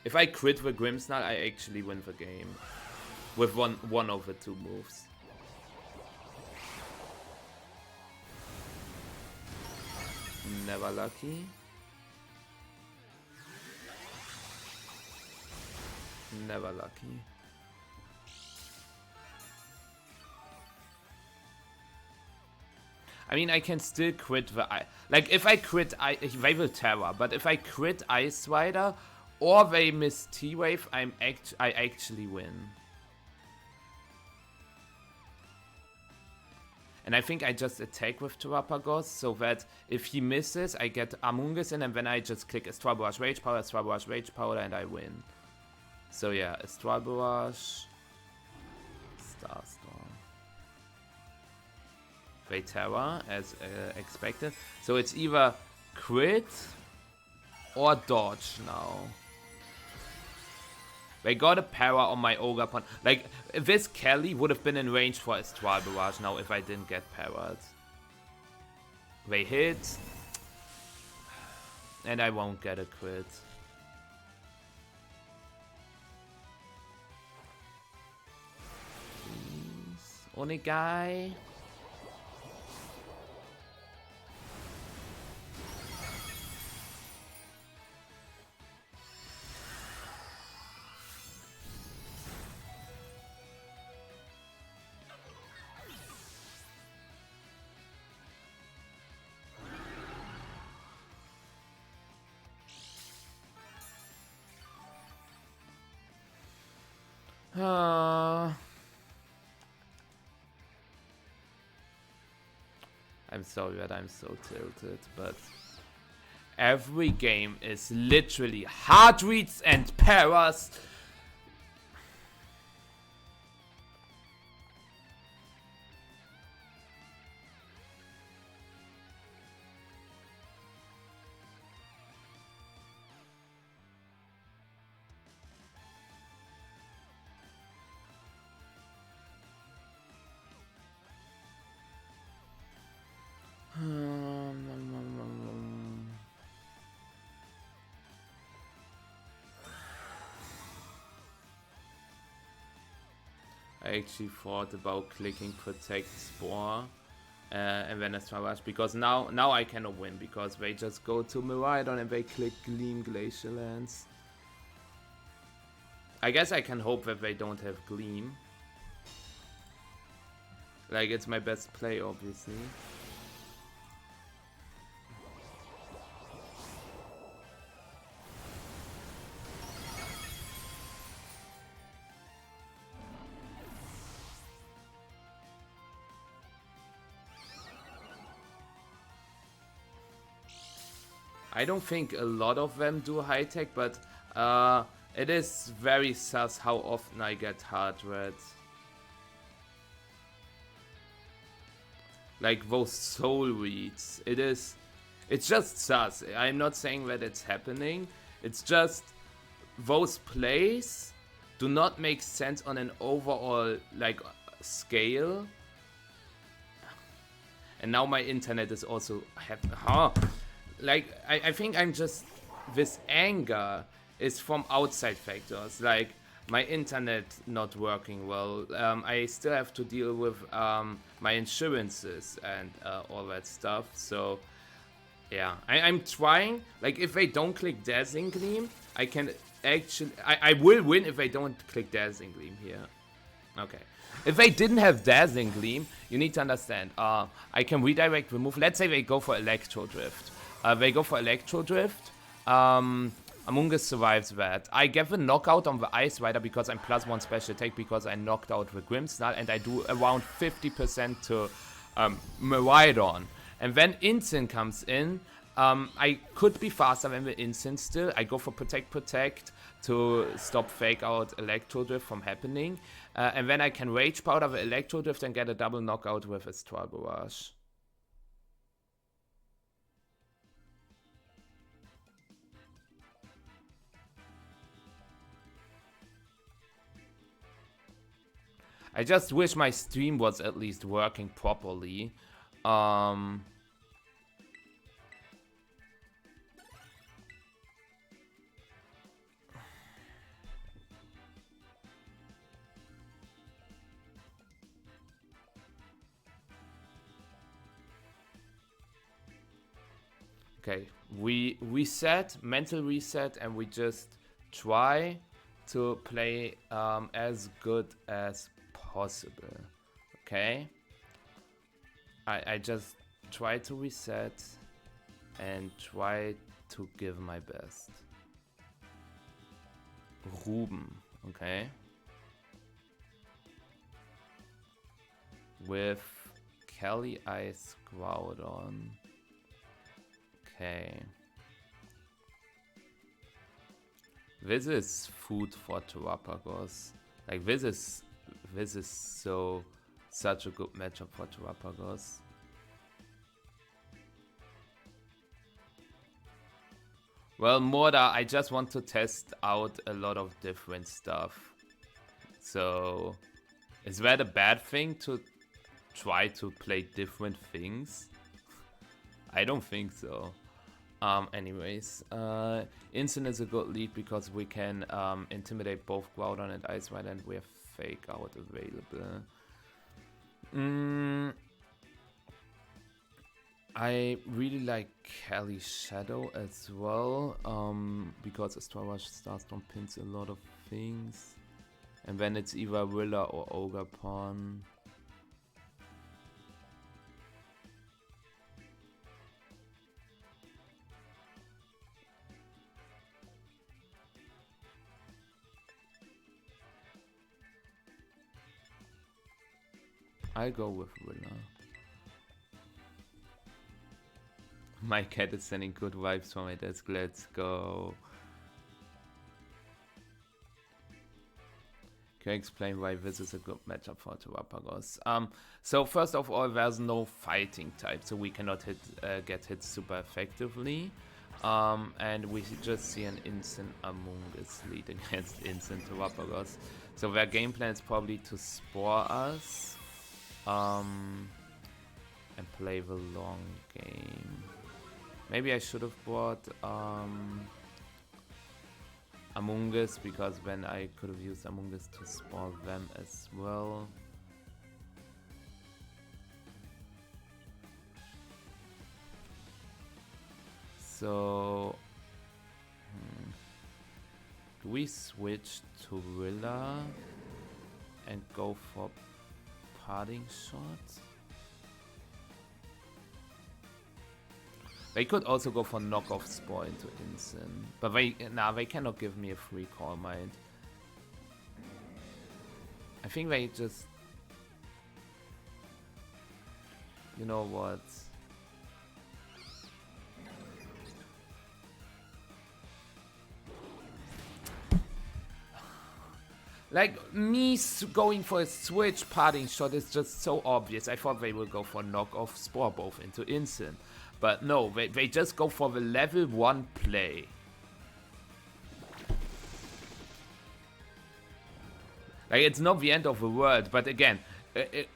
If I crit the Grimmsnarl, I actually win the game. With one of the two moves. Never lucky. Never lucky. I mean, I can still crit the... Like, if I crit... they will Terror, but if I crit Ice Rider or they miss T-Wave, I actually win. And I think I just attack with Terapagos so that if he misses, I get Amoonguss in, and then I just click Straw Barrage Rage Power, and I win. So yeah, Straw Barrage, Starstorm. They Terra, as expected. So it's either crit or dodge now. They got a para on my Ogre. Like, this Kelly would have been in range for a Straw Barrage now if I didn't get parried. They hit. And I won't get a crit. Please. Only guy. I'm sorry that I'm so tilted, but every game is literally hard reads and paras. I actually thought about clicking Protect Spore, and then Astral Rush, because now I cannot win, because they just go to Miraidon and they click Gleam Glacial Lance. I guess I can hope that they don't have Gleam. Like, it's my best play, obviously. I don't think a lot of them do high tech, but it is very sus how often I get hard red. Like those soul reads. It's just sus. I'm not saying that it's happening. It's just those plays do not make sense on an overall like scale. And now my internet is also like I think I'm just, this anger is from outside factors, like my internet not working well. I still have to deal with my insurances and all that stuff. So yeah, I'm trying. Like, if they don't click Dazzling Gleam, I can actually, I will win if they don't click Dazzling Gleam here. Okay. If they didn't have Dazzling Gleam, you need to understand, I can redirect, remove. Let's say they go for Electro Drift. They go for Electro Drift. Among Us survives that. I get the knockout on the Ice Rider because I'm +1 special attack, because I knocked out the Grimmsnarl, and I do around 50% to Miraidon. And then Instant comes in. I could be faster than the Instant still. I go for Protect to stop Fake Out Electro Drift from happening. And then I can Rage Powder the Electro Drift and get a double knockout with Astral Barrage. I just wish my stream was at least working properly. Okay, we reset, mental reset, and we just try to play as good as possible. Okay, I just try to reset and try to give my best. Ruben, okay, with Kelly Ice Groudon. Okay, this is food for Terapagos. Like, this is such a good matchup for Terapagos. Well, Morda, I just want to test out a lot of different stuff. So, is that a bad thing to try to play different things? I don't think so. Anyways, Instant is a good lead because we can intimidate both Groudon and Ice Rider, and we have Fake Out available. I really like Calyrex Shadow as well, because Astral Rush Starstorm pins a lot of things. And then it's either Willa or Ogerpon. I'll go with Willa. My cat is sending good vibes from my desk. Let's go. Can you explain why this is a good matchup for Terapagos? So first of all, there's no fighting type, so we cannot get hit super effectively. And we just see an Instant Among Us lead against Instant Terapagos. So their game plan is probably to Spore us. And play the long game. Maybe I should have bought Among Us, because then I could have used Among Us to Spore them as well. So do we switch to Rilla and go for parting shots? They could also go for knockoff Spore into Instant, but they cannot give me a free Call Mind. I think they just, you know what? Like, me going for a switch parting shot is just so obvious. I thought they would go for knockoff Spore both into Instant. But no, they just go for the level 1 play. Like, it's not the end of the world, but again,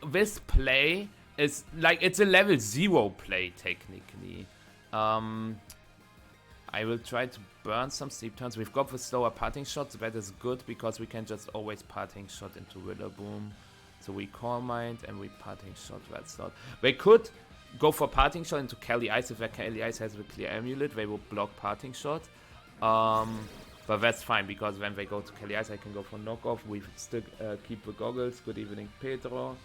this play is like, it's a level 0 play technically. I will try to burn some sleep turns. We've got the slower parting shots, that is good because we can just always parting shot into Rillaboom. So we Call Mind and we parting shot that slot. They could go for parting shot into Kelly Ice. If their Kelly Ice has the clear amulet, they will block parting shot. But that's fine because when they go to Kelly Ice, I can go for knockoff. We still keep the goggles. Good evening, Pedro.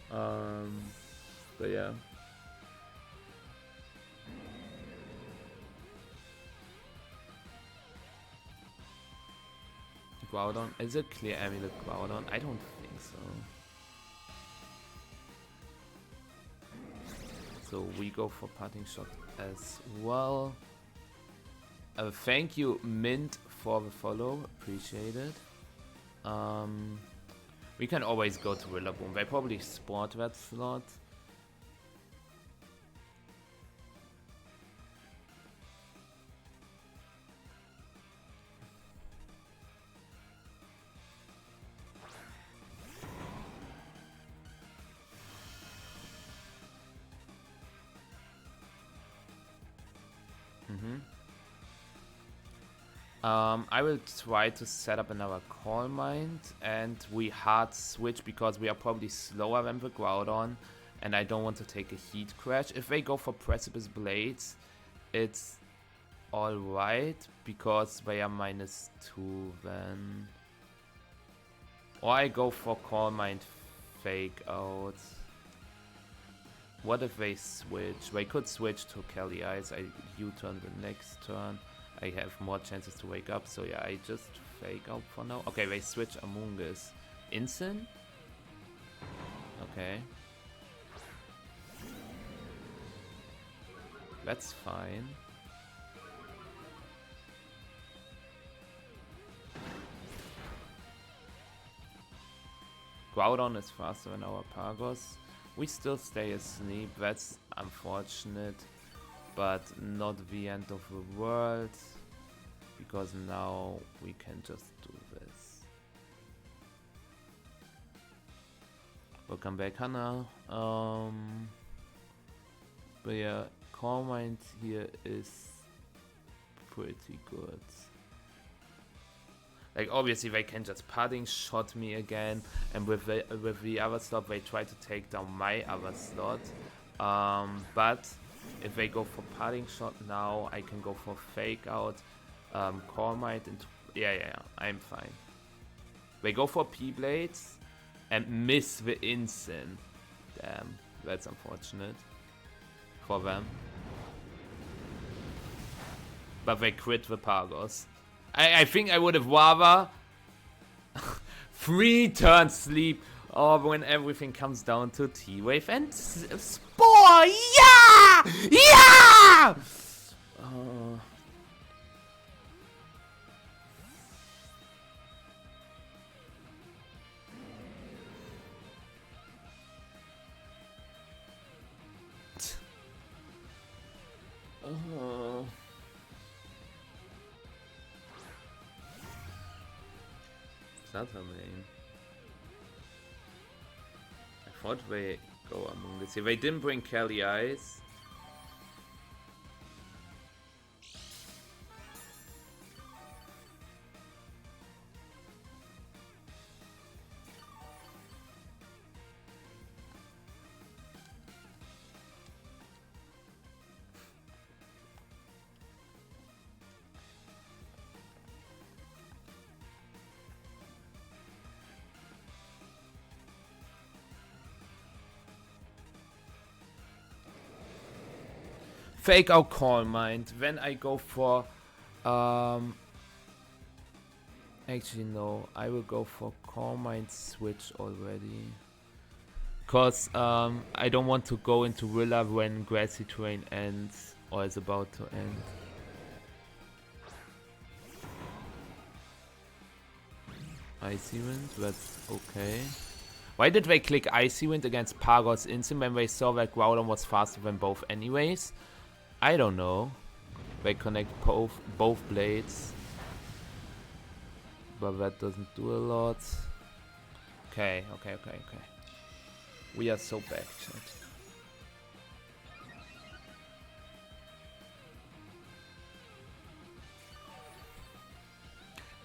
But yeah. Groudon. Is it clear amulet Groudon? I don't think so. So we go for parting shot as well. Thank you, Mint, for the follow. Appreciate it. We can always go to Rillaboom. They probably sport that slot. I will try to set up another Call Mind, and we hard switch because we are probably slower than the Groudon, and I don't want to take a Heat Crash. If they go for Precipice Blades, it's alright because they are -2 then. Or I go for Call Mind Fake Out. What if they switch? They could switch to Kelly Ice. I U-turn the next turn. I have more chances to wake up, so yeah, I just Fake Out for now. Okay, they switch Among Us. Instant? Okay. That's fine. Groudon is faster than our Pagos. We still stay asleep, that's unfortunate, but not the end of the world, because now we can just do this. Welcome back, Hannah. But yeah, Call Mind here is pretty good. Like, obviously they can just parting shot me again, and with the other slot they try to take down my other slot. But if they go for parting shot now, I can go for Fake Out, Call Mind into... Yeah, I'm fine. They go for P-Blades and miss the instant. Damn, that's unfortunate for them. But they crit the Pagos. I think I would have rather 3 turns sleep when everything comes down to T-Wave and Spore. Yeah! Yeah! That's her main. I thought they go Among Us here. They didn't bring Kelly Ice. Fake out Calm Mind. When I go for... Actually, no. I will go for Calm Mind switch already. Because I don't want to go into Willa when Grassy Terrain ends. Or is about to end. Icy Wind, that's okay. Why did they click Icy Wind against Pagos Instant when they saw that Groudon was faster than both anyways? I don't know. They connect both blades. But that doesn't do a lot. Okay. We are so back, chat.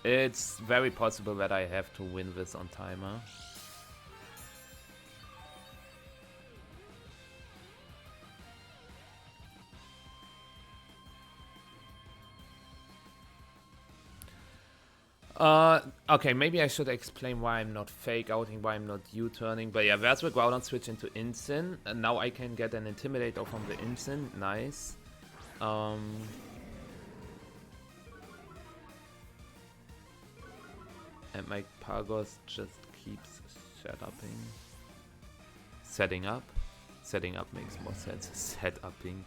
It's very possible that I have to win this on timer. Okay, maybe I should explain why I'm not fake outing, why I'm not U-turning. But yeah, there's the Groudon switch into Instant. And now I can get an Intimidator from the Instant. Nice. And my Pagos just keeps setting up. Setting up makes more sense. Set-upping.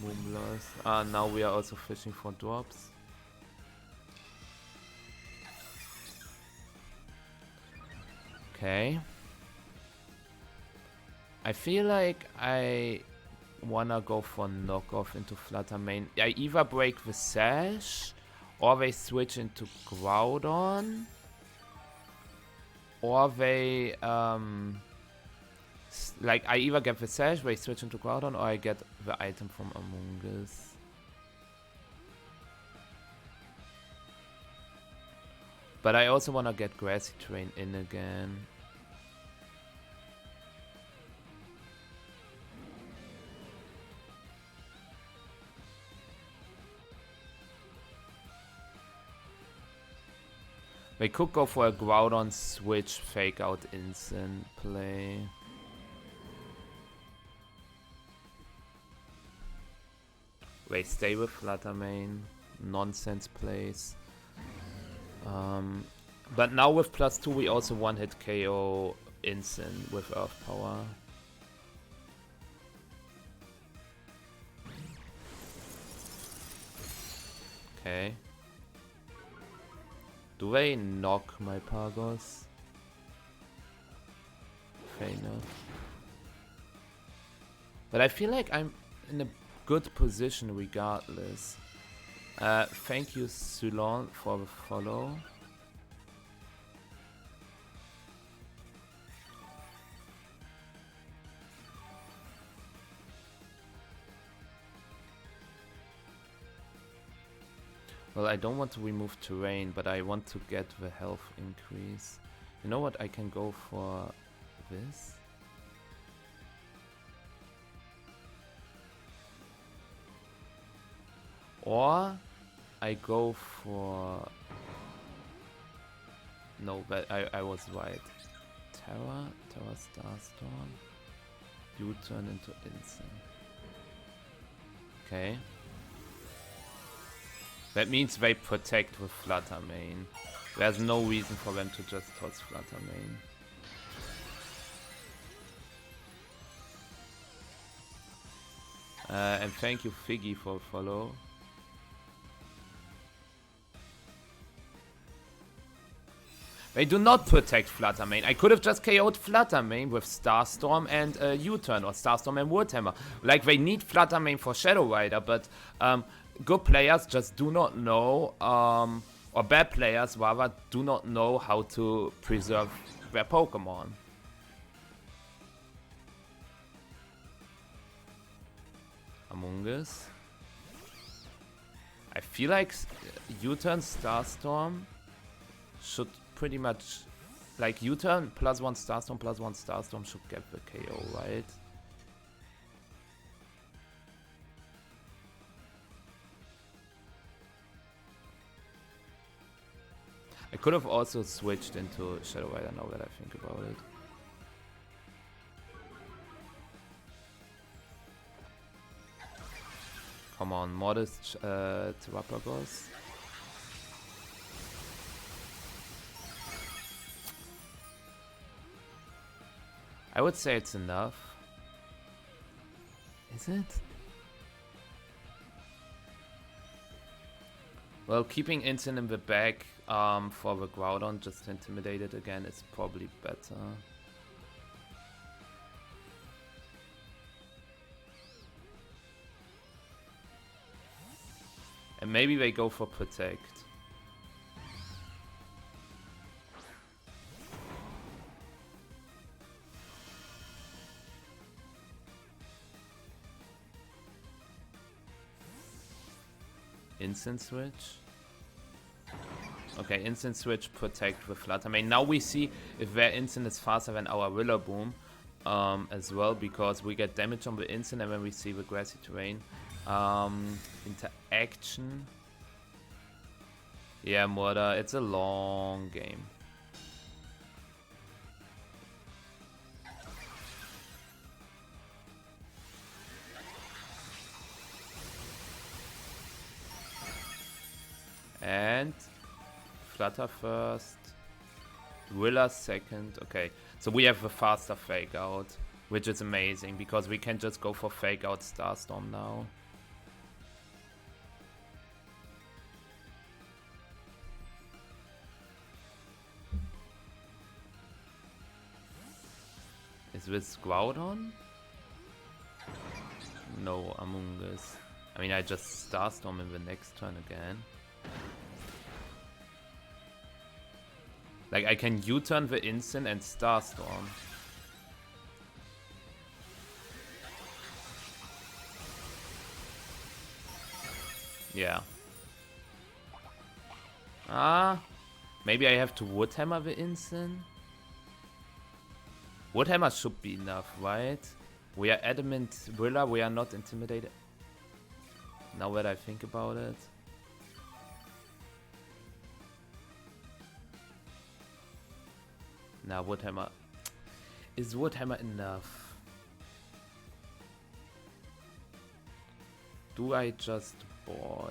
Moonblast. Now we are also fishing for drops. Okay. I feel like I wanna go for knockoff into Flutter Mane. I either break the Sash, or they switch into Groudon, or they like I either get the Sash, they switch into Groudon, or I get the item from Among Us. But I also wanna get Grassy Terrain in again. They could go for a Groudon switch, fake out instant play. They stay with Flutter Mane. Nonsense plays. But now with +2 we also one-hit KO instant with Earth Power. Okay. Do they knock my Pagos? Fair enough. But I feel like I'm in a good position regardless. Thank you, Sulon, for the follow. Well, I don't want to remove terrain, but I want to get the health increase. You know what? I can go for this. Or I go for... No, but I was right. Terra Starstorm. U-turn into instant. Okay. That means they protect with Flutter Mane. There's no reason for them to just toss Flutter Mane. And thank you, Figgy, for follow. They do not protect Flutter Mane. I could have just KO'd Flutter Mane with Starstorm and U-turn, or Starstorm and Warhammer. Like, they need Flutter Mane for Shadow Rider, but good players just do not know, or bad players rather, do not know how to preserve their Pokemon. Among Us. I feel like U-turn Starstorm should pretty much, like U-turn +1 Starstorm should get the KO, right? I I could have also switched into Shadow Rider now that I think about it. Come on, modest Terapagos. I would say it's enough. Is it? Well, keeping Instant in the back for the Groudon just to intimidate it again is probably better. And maybe they go for Protect. Instant switch. Okay, instant switch, protect with Flutter Mane. Now we see if their instant is faster than our Rillaboom as well, because we get damage on the instant and when we see the grassy terrain. Interaction. Yeah, Murder, it's a long game. And Flutter first, Willa second. Okay, so we have a faster Fake Out, which is amazing because we can just go for Fake Out Starstorm now. Is this Groudon? No, Among Us. I mean, I just Starstorm in the next turn again. Like, I can U-turn the instant and Starstorm. Yeah. Maybe I have to Wood Hammer the instant? Wood Hammer should be enough, right? We are Adamant Willa, we are not intimidated. Now that I think about it. Now Wood Hammer. Is Wood Hammer enough? Do I just ball?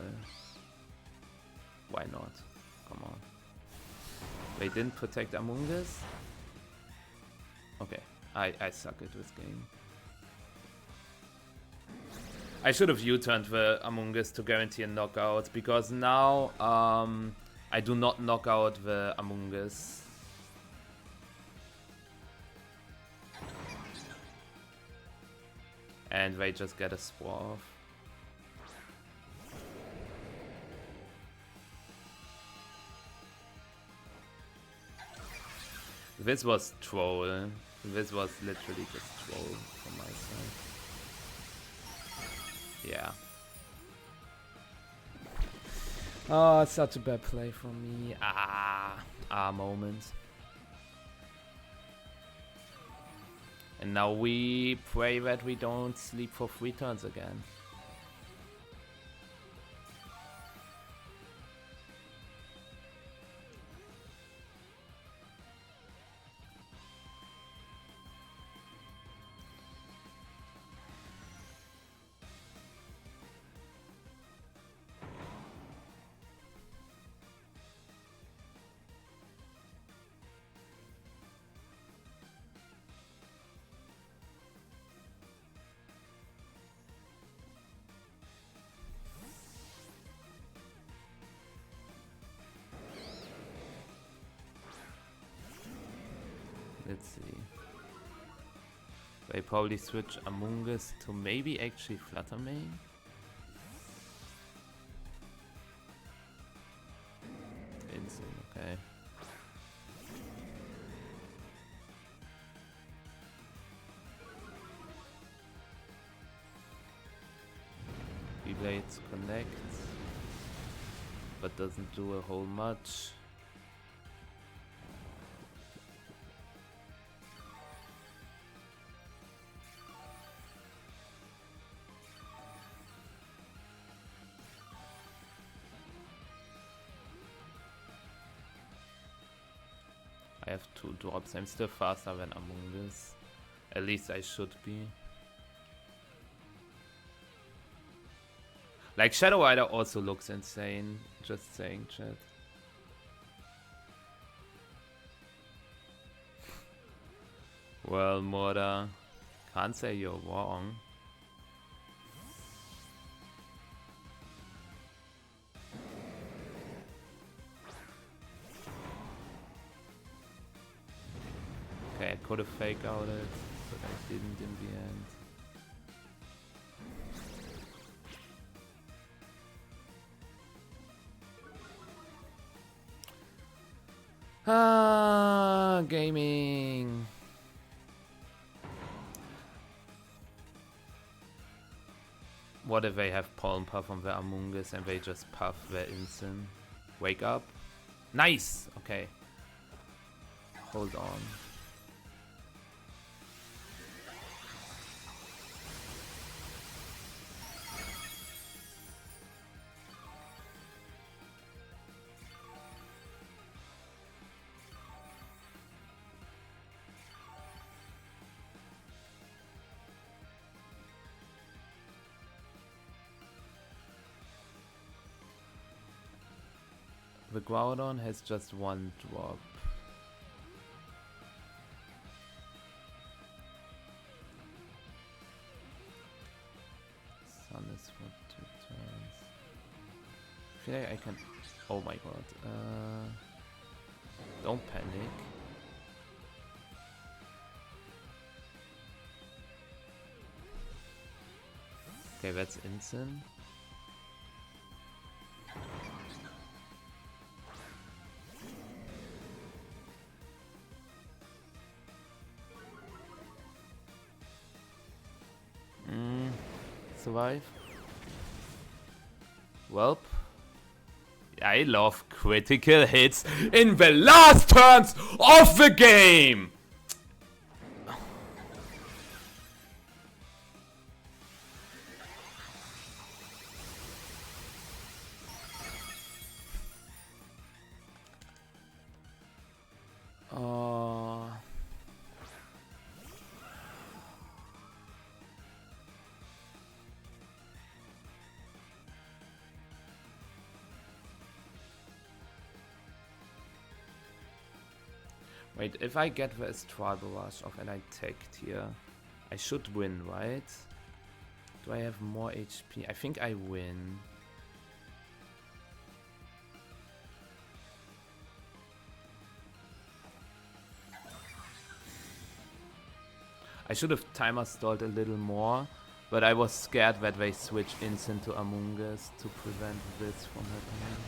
Why not? Come on. They didn't protect Among Us? Okay, I suck at this game. I should have U-turned the Among Us to guarantee a knockout, because now I do not knock out the Among Us. And they just get a Swath. This was troll. This was literally just troll from my side. Yeah. Oh, such a bad play from me. Moment. And now we pray that we don't sleep for 3 turns again. Let's see. They probably switch Among Us to maybe actually Flutter Mane. Insane, okay. V-Blades connect, but doesn't do a whole much. I have 2 drops. I'm still faster than Among Us. At least I should be. Like, Shadow Rider also looks insane. Just saying, chat. Well, Murder, can't say you're wrong. Okay, I could have fake out it, but I didn't in the end. Ah, gaming. What if they have Pollen Puff on their Among Us and they just puff their instant? Wake up. Nice! Okay. Hold on. The Groudon has just 1 drop. Sun is for 2 turns. I feel like I can... Oh my god. Don't panic. Okay, that's instant. Survive. Welp. I love critical hits in the last turns of the game! Wait, if I get the Astral Barrage off and I tagged here, I should win, right? Do I have more HP? I think I win. I should have timer stalled a little more, but I was scared that they switch instant to Among Us to prevent this from happening.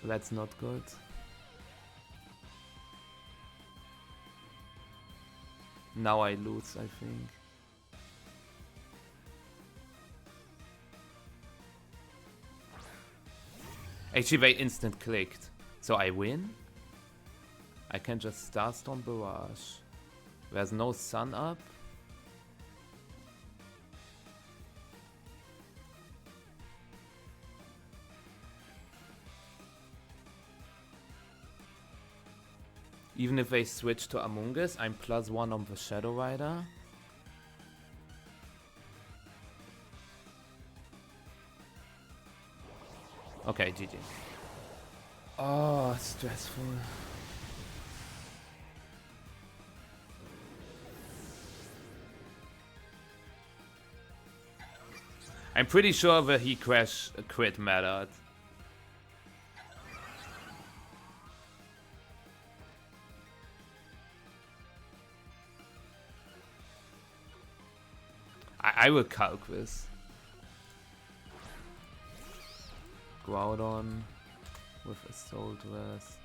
That's not good. Now I lose, I think. Actually, they instant clicked. So I win? I can just Starstorm Barrage. There's no sun up. Even if they switch to Among Us, I'm +1 on the Shadow Rider. Okay, GG. Oh, stressful. I'm pretty sure that he crash crit mattered. I will calc this. Groudon with a Soul Dress.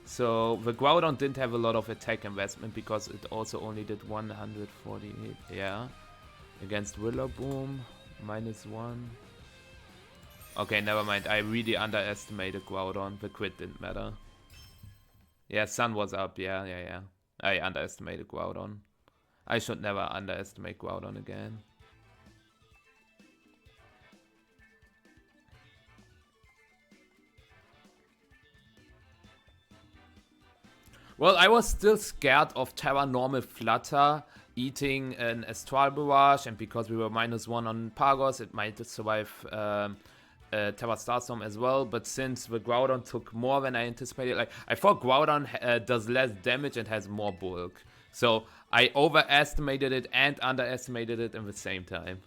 So the Groudon didn't have a lot of attack investment because it also only did 148, yeah. Against Rillaboom, -1. Okay, never mind. I really underestimated Groudon. The crit didn't matter. Yeah, sun was up. Yeah. I underestimated Groudon. I should never underestimate Groudon again. Well, I was still scared of Terra Normal Flutter eating an Astral Barrage, and because we were -1 on Pagos, it might survive Terra Starstorm as well. But since the Groudon took more than I anticipated, like I thought Groudon does less damage and has more bulk. So I overestimated it and underestimated it in the same time.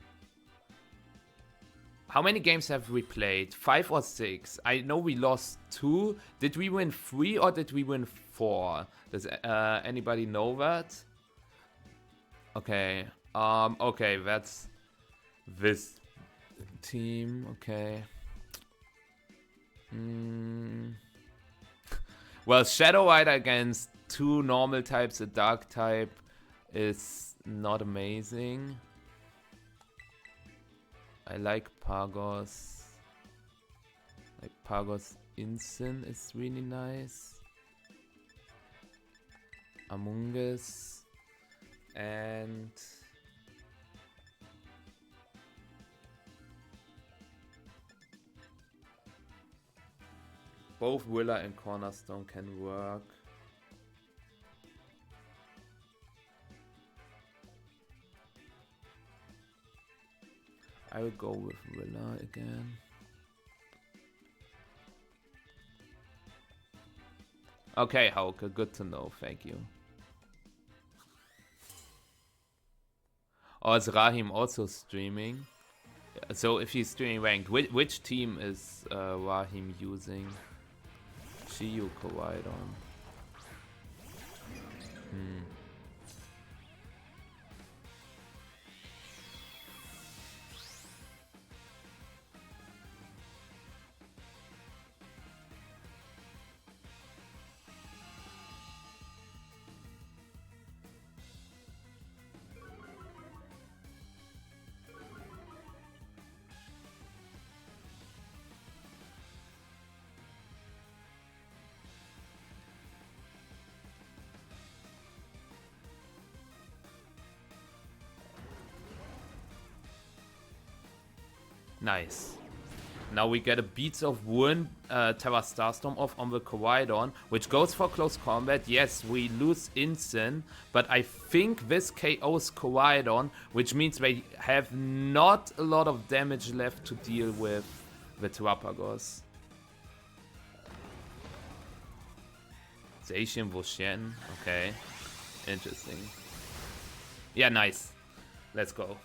How many games have we played? 5 or 6? I know we lost 2. Did we win 3 or did we win 4? Does anybody know that? Okay. Okay, that's this team. Okay. Well, Shadow Rider against 2 normal types, a dark type, is not amazing. I like Pagos. Like Pagos Insyn is really nice. Among Us. And both Willa and Cornerstone can work. I will go with Willa again. Okay, Hauke, good to know, thank you. Oh, is Rahim also streaming? So if he's streaming ranked, which team is Rahim using? Shiyu Kowaidon. Nice. Now we get a Beats of Ruin Terra Starstorm off on the Kowaidon, which goes for close combat. Yes, we lose Insyn, but I think this KOs Kowaidon, which means they have not a lot of damage left to deal with the Terapagos. Zacian Voshen, okay. Interesting. Yeah, nice. Let's go.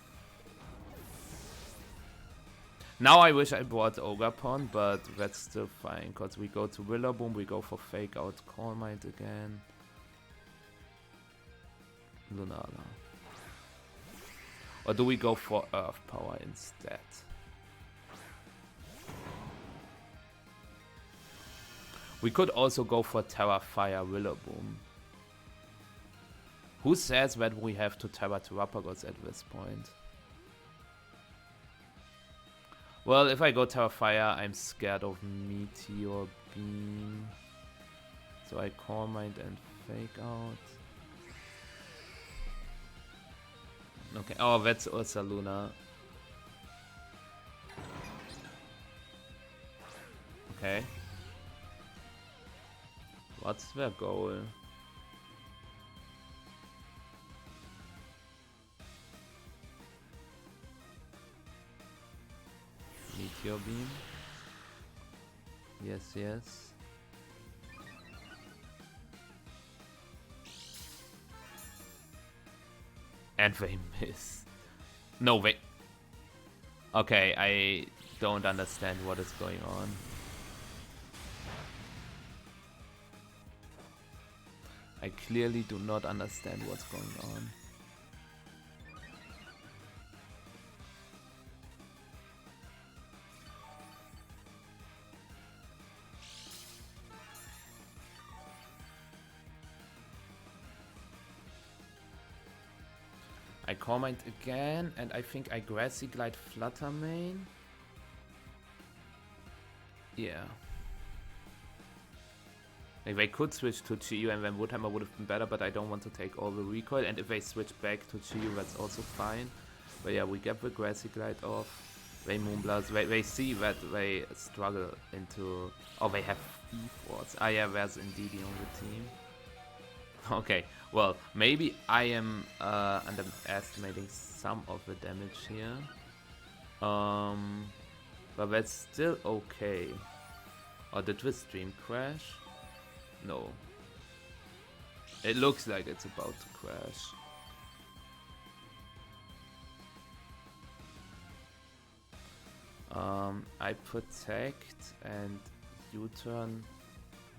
Now I wish I brought Ogapon, but that's still fine, because we go to Rillaboom, we go for Fake Out Call Might again. Lunala. Or do we go for Earth Power instead? We could also go for Terra Fire Rillaboom. Who says that we have to Terra Terapagos at this point? Well, if I go Terra Fire, I'm scared of Meteor Beam. So I Call Mind and Fake Out. Okay, oh, that's Ursa Luna. Okay. What's their goal? Meteor Beam. Yes, yes. And they miss. No, wait. Okay, I don't understand what is going on. I clearly do not understand what's going on. I comment again, and I think I Grassy Glide Flutter main. Yeah. Like they could switch to Chiyu and then Woodhammer would have been better, but I don't want to take all the recoil. And if they switch back to Chiyu, that's also fine. But yeah, we get the Grassy Glide off. They Moonblast. They see that they struggle into... Oh, they have E-Force. Ah, yeah, there's Indeedee on the team. Okay, well, maybe I am underestimating some of the damage here. But that's still okay. Or did the stream crash? No. It looks like it's about to crash. I protect and U-turn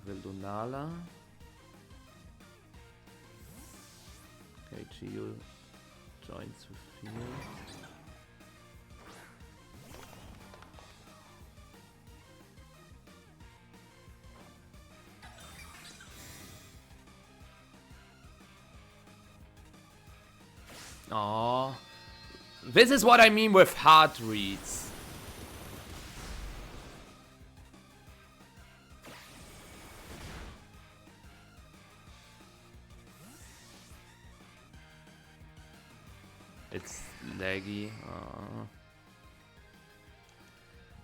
the Lunala. Okay, Chiyu joins the field. Aww. This is what I mean with hard reads. It's laggy.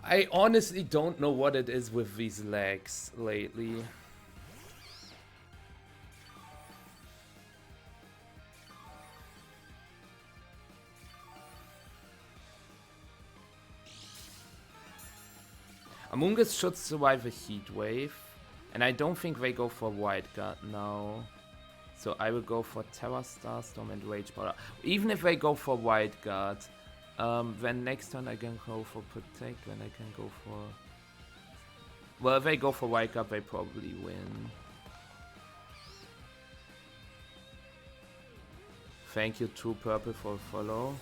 I honestly don't know what it is with these lags lately. Among Us should survive a heat wave, and I don't think they go for White Guard now. So I will go for Terra Starstorm and Rage Powder. Even if they go for White Guard, then next turn I can go for Protect, then I can go for... Well, if they go for White Guard, they probably win. Thank you, True Purple, for follow.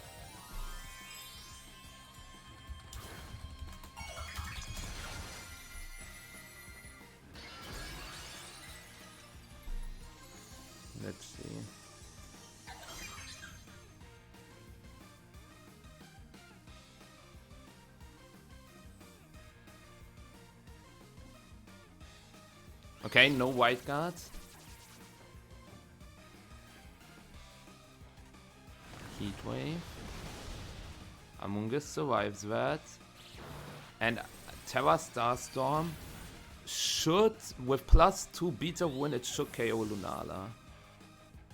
Let's see. Okay, no White Guards. Heatwave. Among Us survives that. And Terra Starstorm should, with +2 beta win, it should KO Lunala.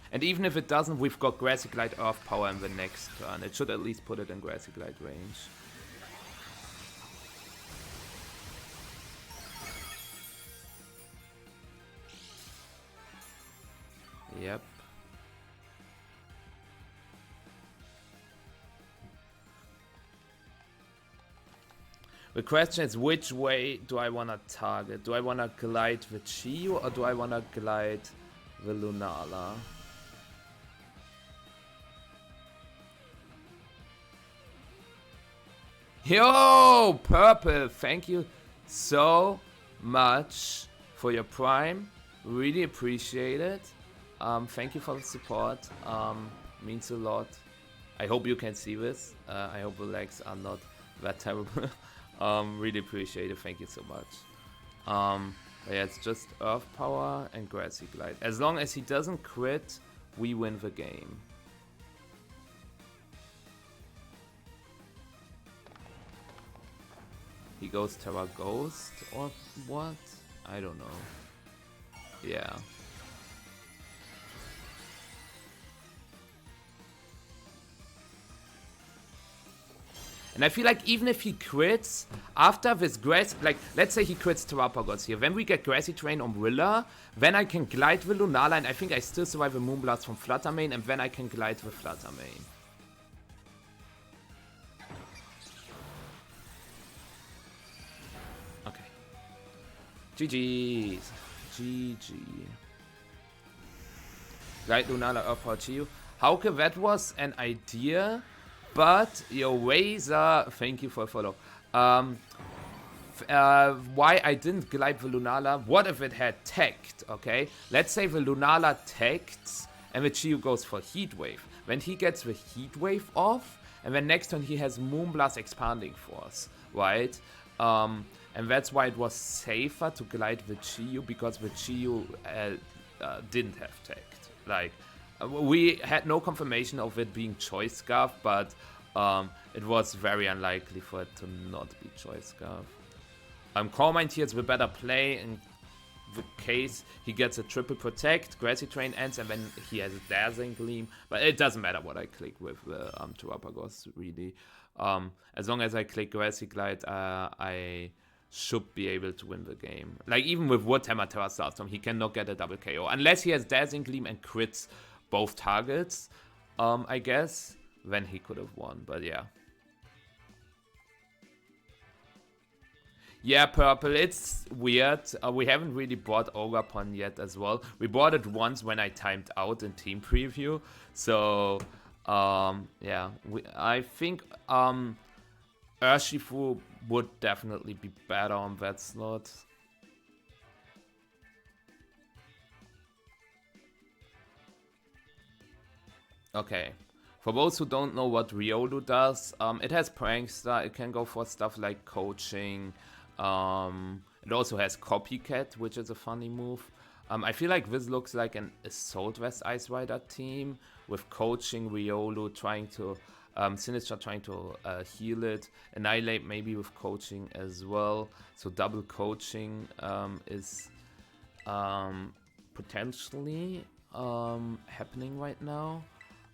And even if it doesn't, we've got Grassy Glide Earth Power in the next turn. It should at least put it in Grassy Glide range. Yep. The question is, which way do I want to target? Do I want to glide the Chiyu or do I want to glide the Lunala? Yo, Purple, thank you so much for your Prime. Really appreciate it. Thank you for the support. Means a lot. I hope you can see this. I hope the legs are not that terrible. Really appreciate it. Thank you so much. But yeah, it's just Earth Power and Grassy Glide. As long as he doesn't crit, we win the game. He goes Terra Ghost or what? I don't know. Yeah. And I feel like even if he crits, after this grass, like, let's say he crits Terapagos here, then we get Grassy Terrain on Willa, then I can glide with Lunala, and I think I still survive a Moonblast from Fluttermane, and then I can glide with Fluttermane. Okay. GG's. GG. Glide Lunala Earth Power Chiyu. Hauke, that was an idea. But, yo, Razor, thank you for a follow. Why I didn't glide the Lunala, what if it had teched, okay? Let's say the Lunala techs and the Chiyu goes for Heat Wave. When he gets the Heat Wave off, and then next turn he has Moonblast Expanding Force, right? And and that's why it was safer to glide the Chi-Yu, because the Chi-Yu didn't have tagged. Like, we had no confirmation of it being Choice Scarf, but it was very unlikely for it to not be Choice Scarf. Core Mind here is the better play. In the case he gets a triple protect, Grassy Train ends, and then he has a Dazzling Gleam. But it doesn't matter what I click with the Terapagos, really. As long as I click Grassy Glide, I should be able to win the game. Like, even with Wood Hammer Terra Starstorm, he cannot get a double KO. Unless he has Dazzling Gleam and crits both targets, I guess. Then he could have won, but yeah. Yeah, Purple, it's weird. We haven't really bought Ogapon yet as well. We bought it once when I timed out in team preview. So, yeah, I think Urshifu would definitely be better on that slot. Okay. For those who don't know what Riolu does, it has Prankster. It can go for stuff like coaching. It also has Copycat, which is a funny move. I feel like this looks like an Assault West Ice Rider team with coaching, Riolu trying to, Sinistra trying to heal it, Annihilate maybe with coaching as well. So double coaching is potentially happening right now.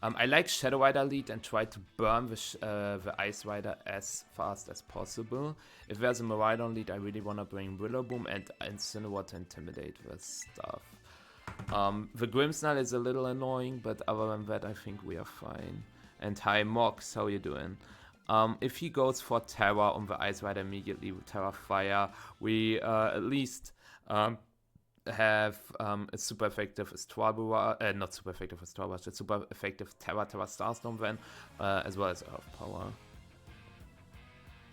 I like Shadow Rider lead and try to burn the Ice Rider as fast as possible. If there's a Miraidon lead, I really want to bring Rillaboom and Incineroar to intimidate the stuff. The Grimmsnarl is a little annoying, but other than that, I think we are fine. And hi Mox, how you doing? If he goes for Terra on the Ice Rider immediately with Terra Fire, we at least have a super effective Astrabara, not super effective Astrabara, but super effective Terra Starstorm then, as well as Earth Power.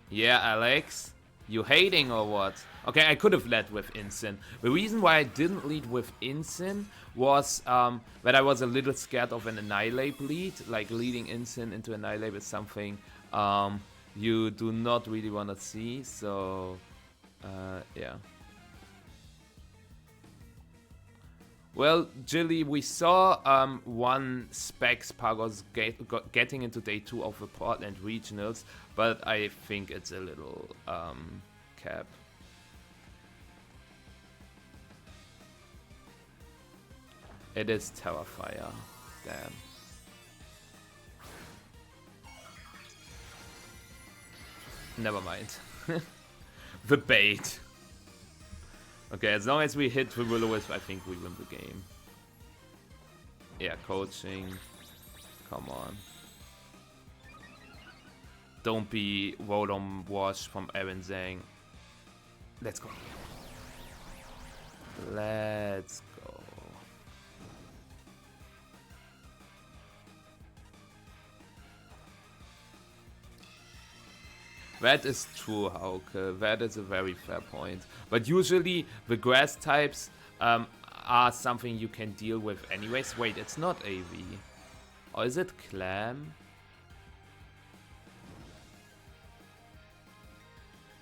Yeah, Alex, you hating or what? Okay, I could have led with Incin. The reason why I didn't lead with Incin was that I was a little scared of an Annihilate lead. Like, leading Incin into Annihilate is something you do not really want to see, so yeah. Well, Jilly, we saw one Specs Pagos getting into day 2 of the Portland Regionals, but I think it's a little cap. It is Terrafire. Damn. Never mind. The bait. Okay, as long as we hit the Will-O-Wisp, I think we win the game. Yeah, coaching. Come on. Don't be Rotom Wash from Aaron Zhang. Let's go. Let's go. That is true, Hauke. That is a very fair point. But usually the grass types are something you can deal with anyways. Wait, it's not AV. Or is it Clam?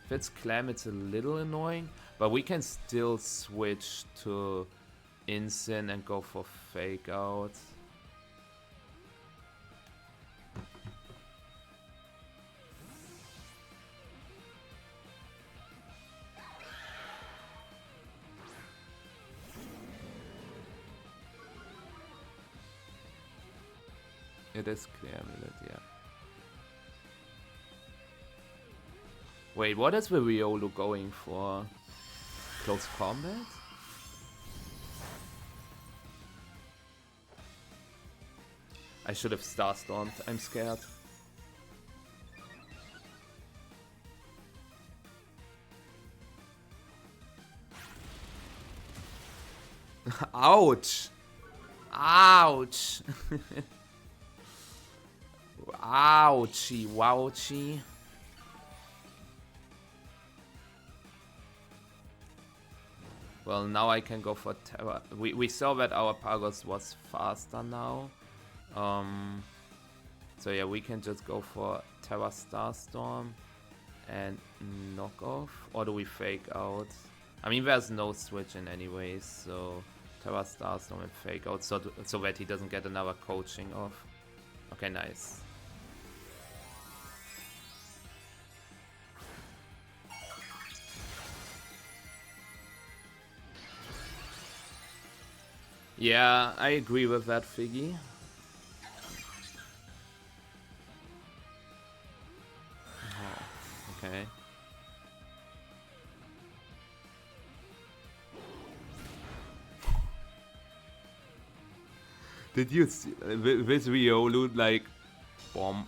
If it's Clam, it's a little annoying. But we can still switch to Incin and go for Fake Out. It is clear amulet, yeah. Wait, what is the Riolu going for? Close combat? I should have Starstormed, I'm scared. Ouch! Ouch! Ouchie, wouchie. Well, now I can go for Terra. We saw that our Pagos was faster now. So yeah, we can just go for Terra Starstorm and knock off? Or do we fake out? I mean, there's no switch in anyways, so Terra Starstorm and fake out so that he doesn't get another coaching off. Okay, nice. Yeah, I agree with that, Figgy. Oh, okay. Did you see this Riolu, like, bomb?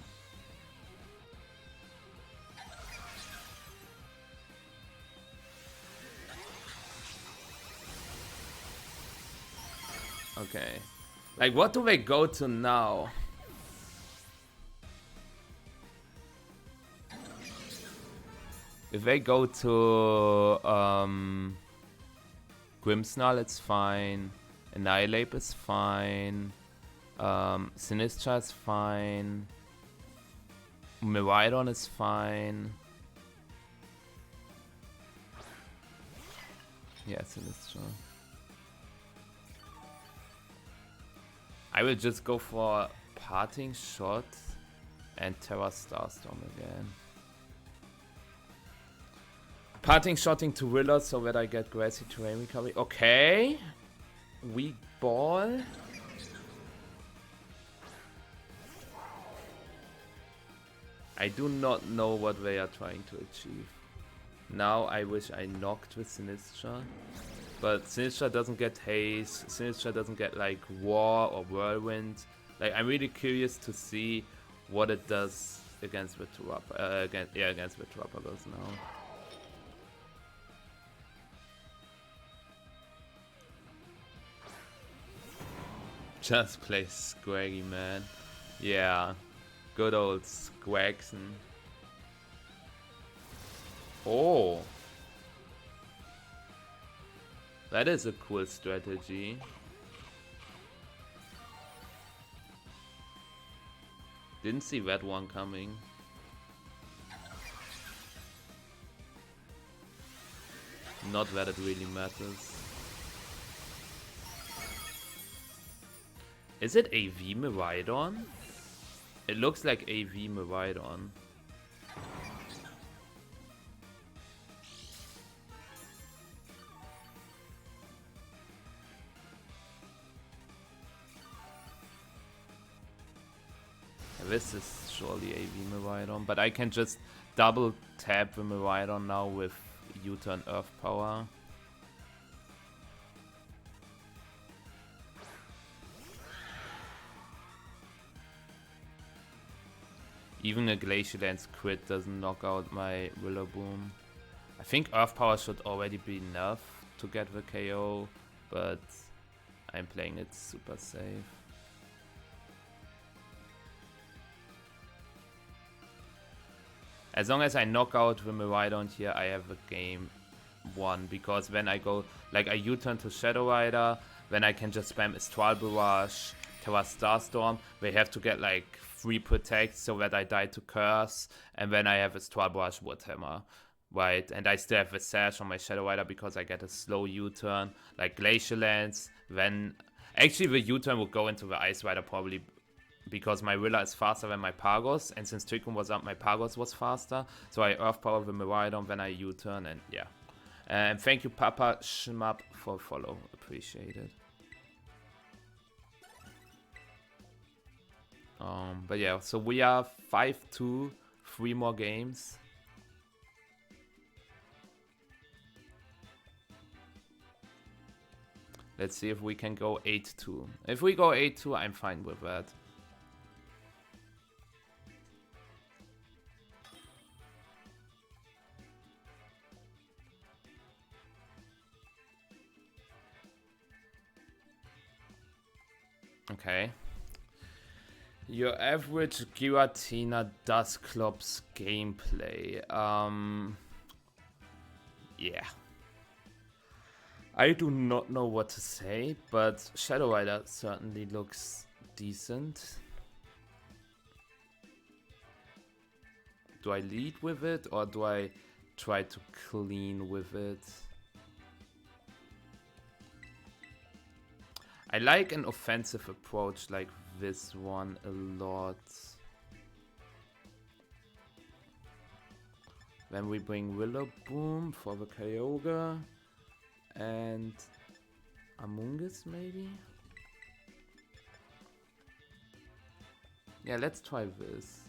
Okay. Like, what do they go to now? If they go to Grimmsnarl, it's fine. Annihilate is fine. Sinistra is fine. Miraidon is fine. Yeah, Sinistra. I will just go for Parting Shot and Terra Starstorm again. Parting Shotting to Willa so that I get Grassy Terrain Recovery. Okay. Weak Ball. I do not know what they are trying to achieve. Now I wish I knocked with Sinistra. But Sinistra doesn't get Haze, Sinistra doesn't get like War or Whirlwind. Like, I'm really curious to see what it does against the against the Terapagos now. Just play Squaggy, man. Yeah, good old Squagson. Oh. That is a cool strategy. Didn't see that one coming. Not that it really matters. Is it AV Miraidon? It looks like AV Miraidon. This is surely AV Miraidon, but I can just double tap the Miraidon now with U-turn Earth Power. Even a Glacial Lance crit doesn't knock out my Rillaboom. I think Earth Power should already be enough to get the KO, but I'm playing it super safe. As long as I knock out the Miraidon here, I have a game won, because when I go, like, I U-turn to Shadow Rider, then I can just spam Astral Barrage, Terra Starstorm. They have to get like 3 Protect so that I die to Curse, and then I have Astral Barrage Woodhammer, right? And I still have a Sash on my Shadow Rider because I get a slow U-turn, like Glacial Lance. Then actually the U-turn will go into the Ice Rider probably, because my Rilla is faster than my Pagos, and since Trickroom was up, my Pagos was faster. So I Earth Power the Miraidon, then I U-turn, and yeah. And thank you, Papa Shmup, for follow. Appreciate it. But yeah, so we are 5-2, 3 more games. Let's see if we can go 8-2. If we go 8-2, I'm fine with that. Okay. Your average Giratina Dusclops gameplay. Yeah. I do not know what to say, but Shadow Rider certainly looks decent. Do I lead with it, or do I try to clean with it. I like an offensive approach like this one a lot. Then we bring Willow Boom for the Kyogre and Amoonguss maybe? Yeah, let's try this.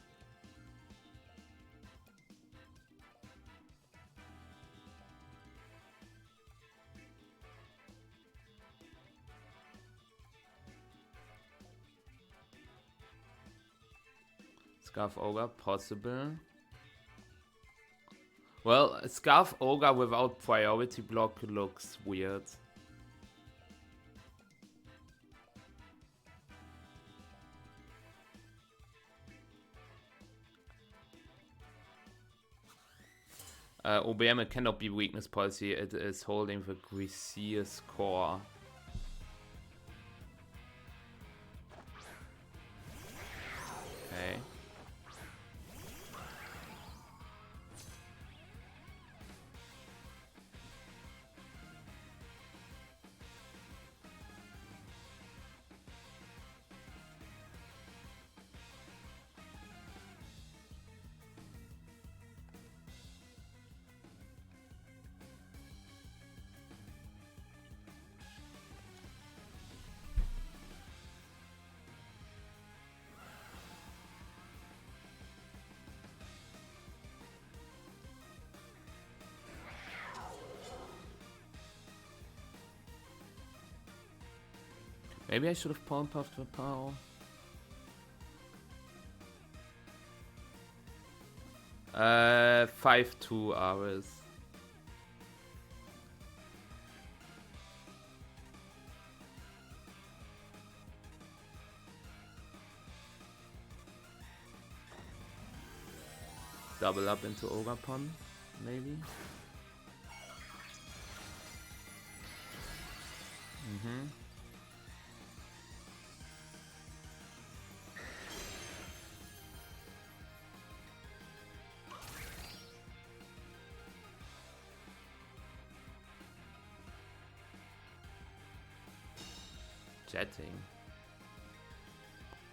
Scarf Ogre, possible. Well, Scarf Ogre without priority block looks weird. OBM cannot be weakness policy, it is holding the Greasius core. Okay. Maybe I should have Palm Puffed the power. Uh, 5-2 hours. Double up into Ogapon, maybe. Jetting.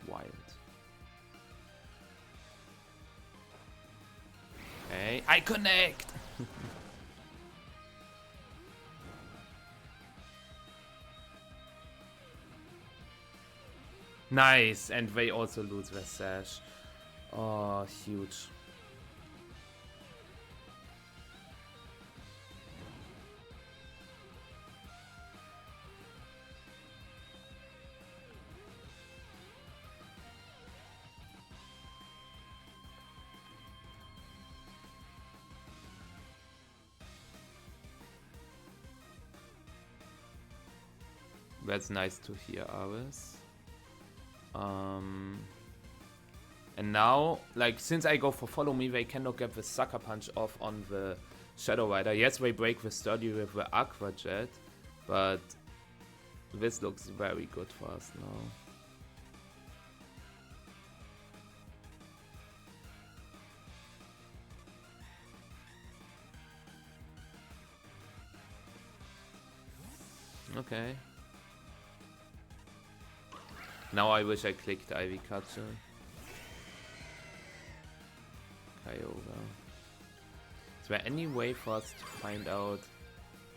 Wild. Okay, I connect! Nice, and they also lose their sash. Oh, huge. That's nice to hear, Aris. And now, like, since I go for follow me, they cannot get the sucker punch off on the Shadow Rider. Yes, they break the sturdy with the Aqua Jet, but this looks very good for us now. Okay. Now I wish I clicked Ivy Catcher. Kyogre. Is there any way for us to find out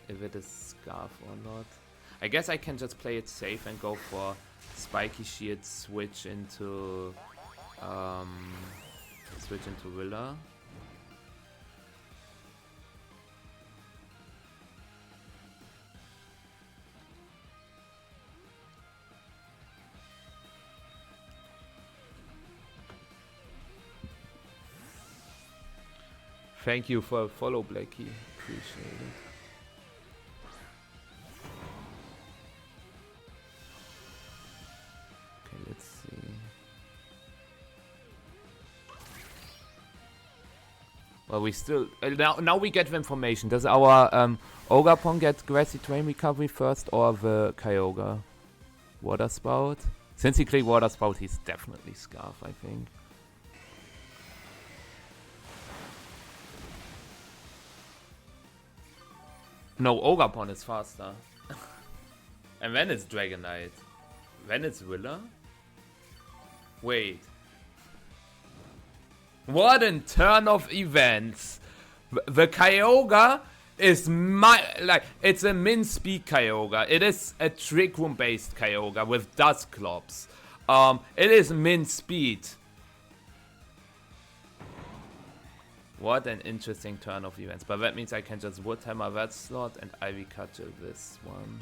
if it is Scarf or not? I guess I can just play it safe and go for Spiky Shield, switch into Willa. Thank you for a follow, Blackie. Appreciate it. Okay, let's see. Well, we still now we get the information. Does our Ogapon get Grassy Terrain recovery first, or the Kyogre? Water Spout. Since he clicked Water Spout, he's definitely Scarf, I think. No, Ogapon is faster. And then it's Dragonite. Then it's Willer? Wait. What a turn of events. The Kyogre is it's a min speed Kyogre. It is a Trick Room based Kyogre with Dusclops. It is min speed. What an interesting turn of events. But that means I can just Wood Hammer that slot and Ivy Cudgel this one.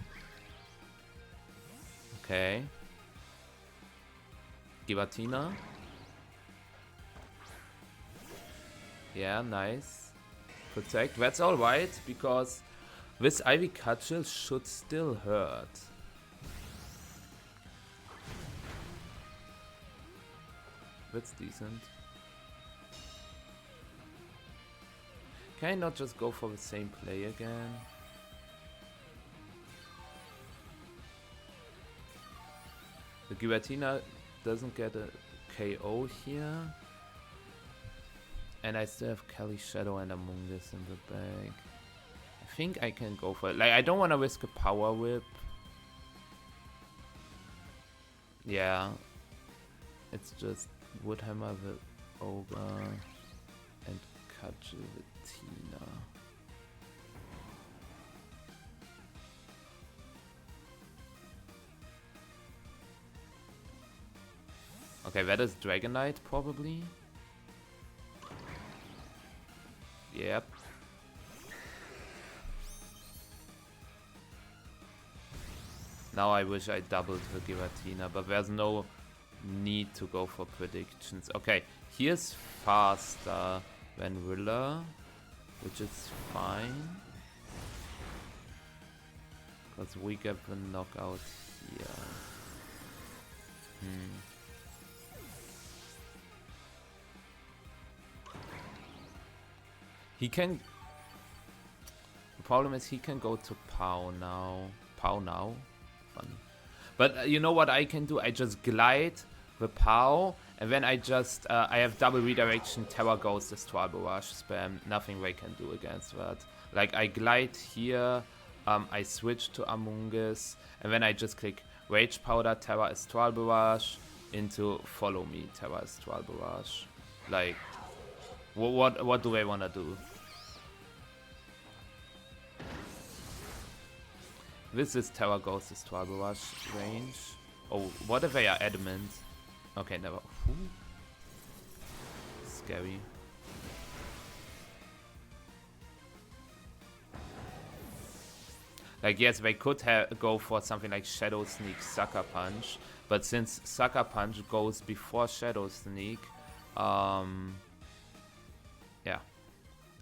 Okay. Giratina. Yeah, nice. Protect. That's alright, because this Ivy Cudgel should still hurt. That's decent. Can I not just go for the same play again? The Giratina doesn't get a KO here. And I still have Calyrex Shadow and Amoonguss in the bag. I think I can go for it. Like, I don't want to risk a Power Whip. Yeah. It's just Wood Hammer the Ogre and Cudgel the Tina. Okay, that is Dragonite probably. Yep. Now I wish I doubled the Giratina, but there's no need to go for predictions. Okay, here's faster than Willer, which is fine. Because we get the knockout here. He can... The problem is he can go to Pow now. Pow now? Funny. But you know what I can do? I just glide the Pow, and then I just... I have double redirection, Terra Ghost, Astral Barrage spam. Nothing they can do against that. Like, I glide here, I switch to Amoonguss, and then I just click Rage Powder, Terra Astral Barrage, into Follow Me, Terra Astral Barrage. Like... What do I want to do? This is Terra Ghost Astral Barrage range. Oh, what if they are adamant? Okay, never. Ooh. Scary. Like, yes, they could go for something like Shadow Sneak, Sucker Punch, but since Sucker Punch goes before Shadow Sneak, yeah.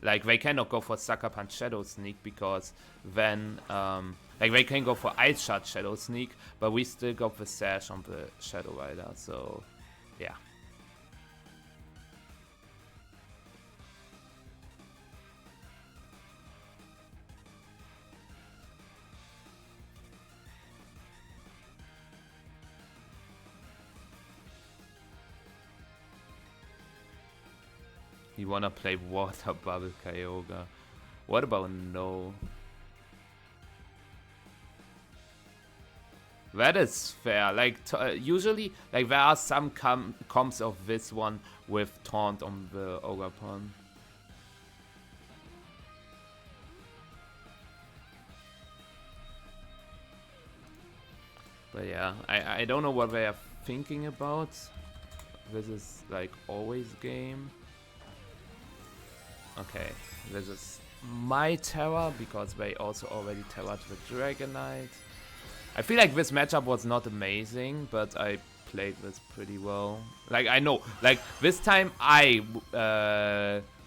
Like, they cannot go for Sucker Punch Shadow Sneak because then, like, they can go for Ice Shard Shadow Sneak, but we still got the Sash on the Shadow Rider, so, yeah. You wanna play Water Bubble Kyogre? What about no? That is fair. Like usually, like there are some comps of this one with Taunt on the Ogapon. But yeah, I don't know what they are thinking about. This is like always game. Okay, this is my Terra, because they also already terra'd the Dragonite. I feel like this matchup was not amazing, but I played this pretty well. Like, I know, like, this time I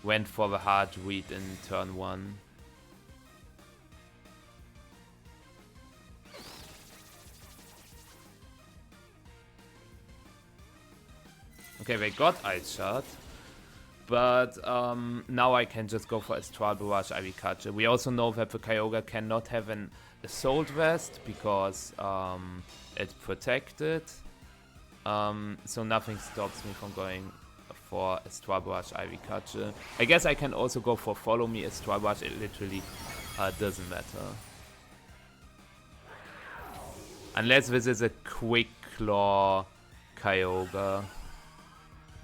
went for the hard read in turn 1. Okay, they got Ice Shard. But now I can just go for Astral Barrage, Ivy Cudgel. We also know that the Kyogre cannot have an Assault Vest because it's protected. So nothing stops me from going for Astral Barrage, Ivy Cudgel. I guess I can also go for Follow Me, Astral Barrage. It literally Doesn't matter. Unless this is a Quick Claw Kyogre.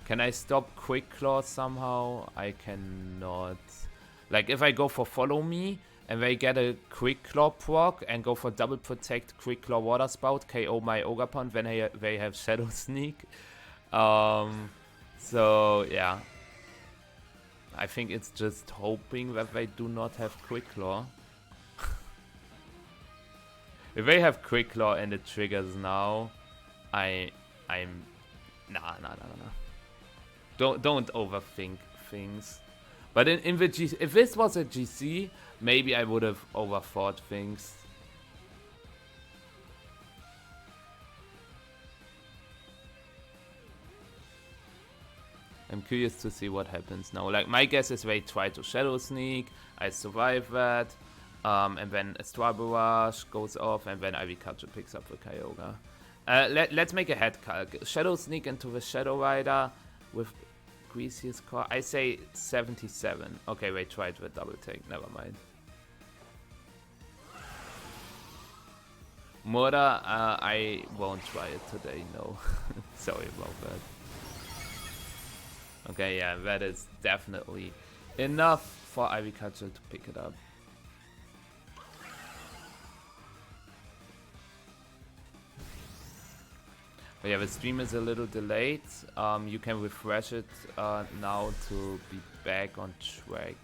Can I stop Quick Claw somehow? I cannot. Like if I go for Follow Me and they get a Quick Claw proc and go for Double Protect, Quick Claw Water Spout, KO my Ogerpon, then they have Shadow Sneak. So yeah. I think it's just hoping that they do not have Quick Claw. If they have Quick Claw and it triggers now, I'm nah. Don't overthink things. But in the GC, if this was a GC, maybe I would have overthought things. I'm curious to see what happens now. Like, my guess is they try to Shadow Sneak, I survive that, and then a Star Barrage goes off, and then Ivy-Catcher picks up the Kyogre. Let's make a head calc. Shadow Sneak into the Shadow Rider with Greasiest Core. I say 77. Okay, they tried the double take, never mind. Murder, I won't try it today, no. Sorry about that. Okay, yeah, that is definitely enough for Ivy-Catcher to pick it up. But yeah, the stream is a little delayed. You can refresh it now to be back on track.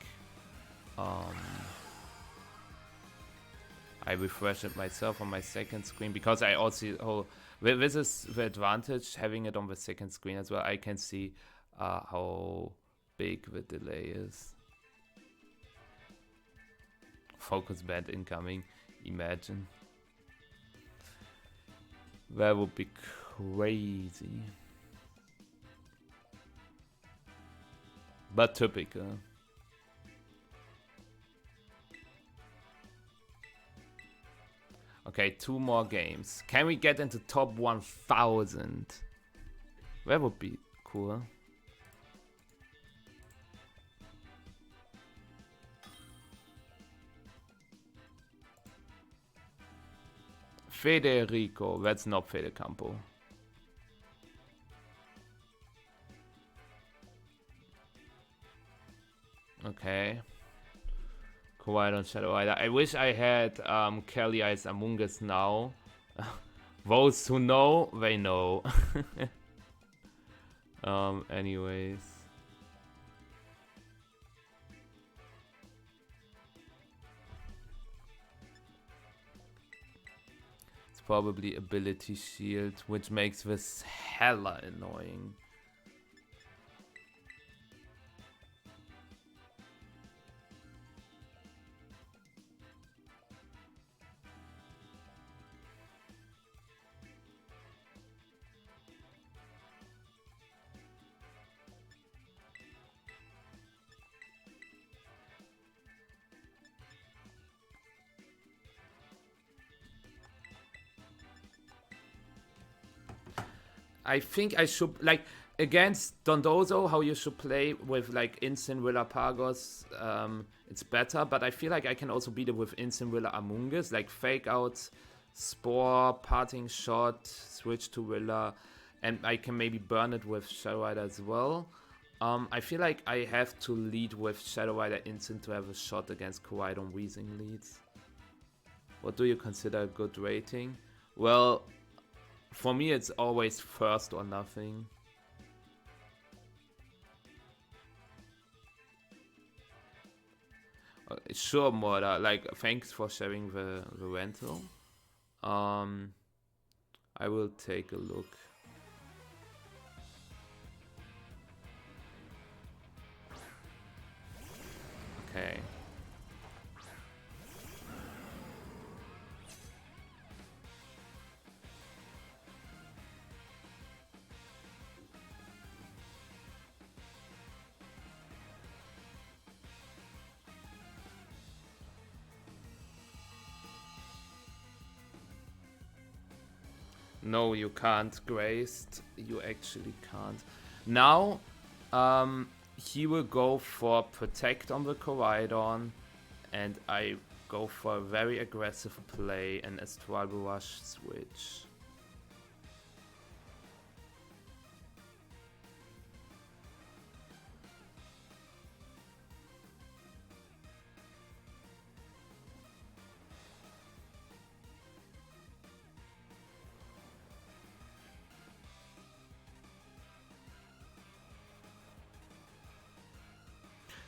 I refresh it myself on my second screen because I also... this is the advantage, having it on the second screen as well. I can see how big the delay is. Focus band incoming, imagine. That would be crazy. But typical. Okay, 2 more games. Can we get into top 1000? That would be cool. Federico, that's not Fedecampo. Okay. Kowaidon Shadow Rider. I wish I had Calyrex Among Us now. Those who know, they know. Anyways. It's probably Ability Shield, which makes this hella annoying. I think I should, like, against Dondozo, how you should play with, like, Instant Terapagos, it's better, but I feel like I can also beat it with Instant Among Us, like, Fake Out, Spore, Parting Shot, switch to Willa, and I can maybe burn it with Shadow Rider as well. I feel like I have to lead with Shadow Rider Instant to have a shot against Kowaidon Weezing leads. What do you consider a good rating? Well, for me, it's always first or nothing. Sure, Morda. Like, thanks for sharing the rental. I will take a look. Okay. No, you can't, Graced. You actually can't. Now, he will go for Protect on the Kowaidon, and I go for a very aggressive play and Astral Barrage switch.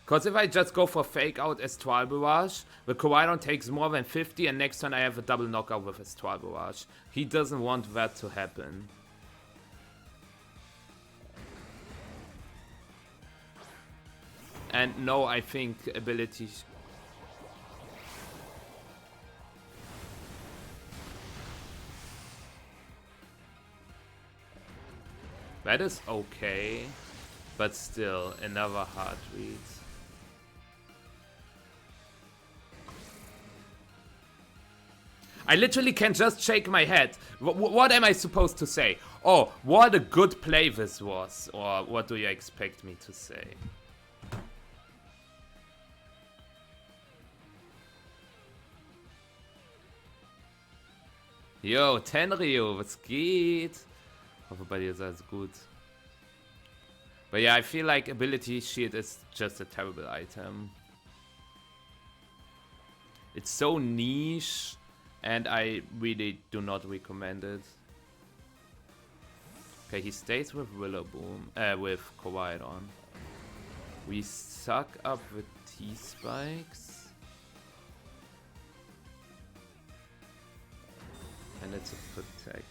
Because if I just go for Fake Out Astral Barrage, the Koraidon takes more than 50 and next turn I have a double knockout with Astral Barrage. He doesn't want that to happen. And no, I think abilities... That is okay, but still, another hard read. I literally can just shake my head. What am I supposed to say? Oh, what a good play this was. Or what do you expect me to say? Yo, Tenryu, was geht? Hoffe, bei dir ist alles gut. But yeah, I feel like Ability Shield is just a terrible item. It's so niche. And I really do not recommend it. Okay, he stays with Rillaboom, with Koraidon. We suck up with T-Spikes. And it's a Protect.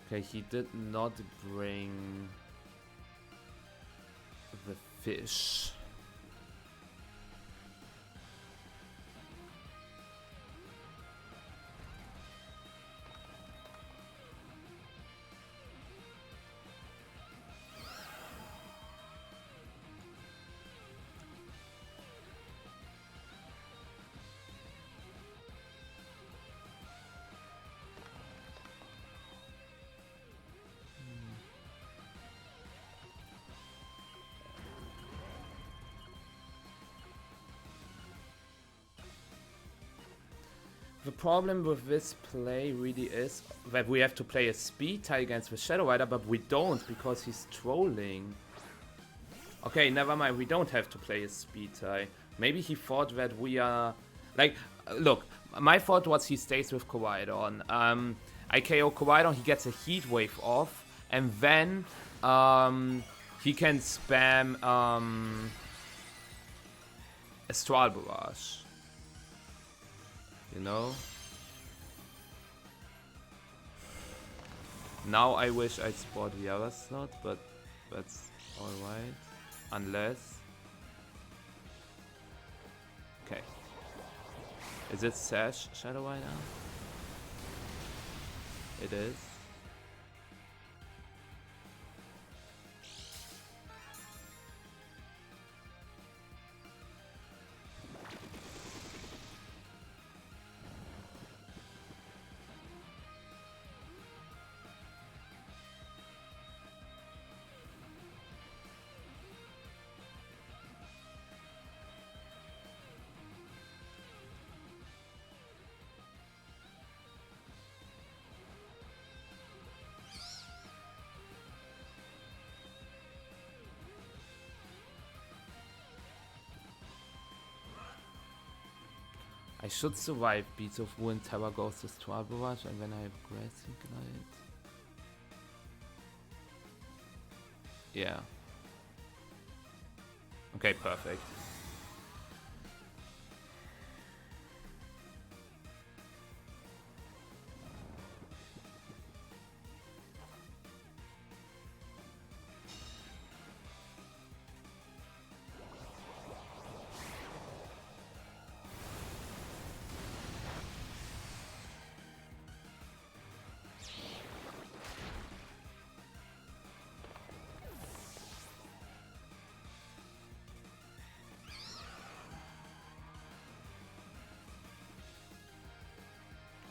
Okay, he did not bring the fish. The problem with this play really is that we have to play a speed tie against the Shadow Rider, but we don't because he's trolling. Okay, never mind, we don't have to play a speed tie. Maybe he thought that we are... Like, look, my thought was he stays with Koraidon. I KO Koraidon, he gets a Heat Wave off, and then he can spam Astral Barrage. You know? Now I wish I'd spot the other slot, but that's alright. Unless... Okay. Is it Sash Shadow Rider? It is. I should survive Beats of Wood, Terapagos Team, and then I have Grass Ignite. Yeah. Okay, perfect.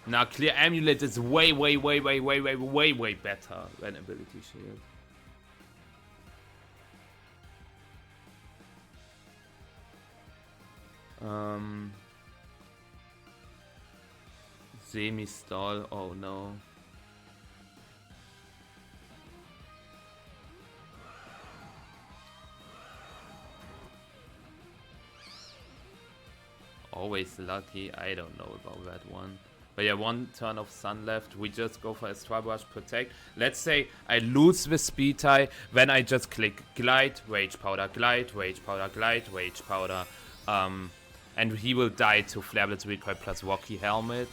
Now, Clear Amulet is way better than Ability Shield. Semi-stall, oh no. Always lucky, I don't know about that one. But yeah, one turn of sun left, we just go for a Straw Brush Protect. Let's say I lose the speed tie, then I just click Glide, Rage Powder, Glide, Rage Powder, Glide, Rage Powder. And he will die to Flare Blitz Recoil plus Rocky Helmet.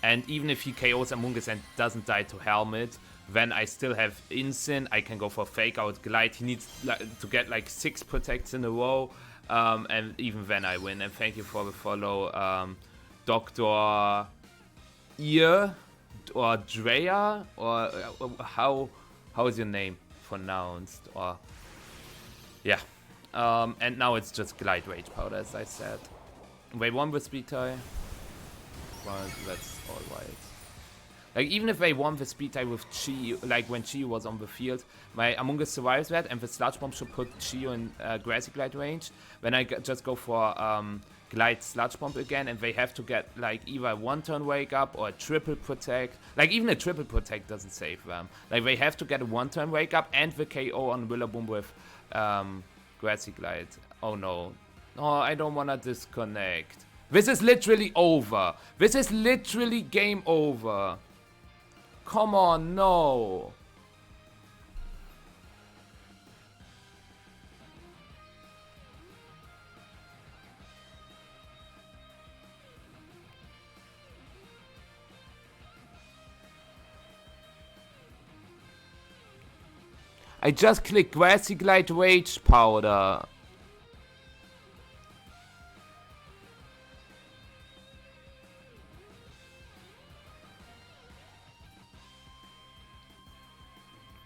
And even if he KOs Among Us and doesn't die to Helmet, then I still have Instant. I can go for Fake Out Glide. He needs to get like 6 protects in a row. And even then I win. And thank you for the follow, Dr. Ear or Drea, or how is your name pronounced? Or yeah. And now it's just Glide Rage Powder, as I said. Wave 1 with speed tie. Well, that's alright. Like, even if they won the speed tie with Chi, like when Chi was on the field, my Among Us survives that, and the Sludge Bomb should put Chi in Grassy Glide range. Then I just go for Glide Sludge Bomb again, and they have to get like either a 1-turn Wake Up or a triple Protect. Like, even a triple Protect doesn't save them. Like, they have to get a 1-turn Wake Up and the KO on Willaboom with Grassy Glide. Oh no. Oh, I don't wanna disconnect. This is literally over. This is literally game over. Come on, no. I just clicked Grassy Glide Rage Powder.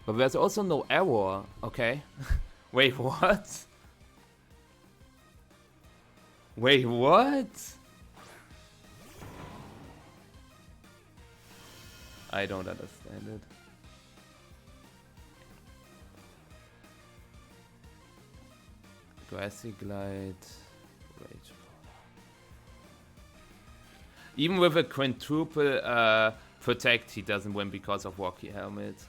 But there's also no error, okay? Wait, what? Wait, what? I don't understand it. Grassy Glide, Rage. Even with a quintuple Protect, he doesn't win because of Rocky Helmet.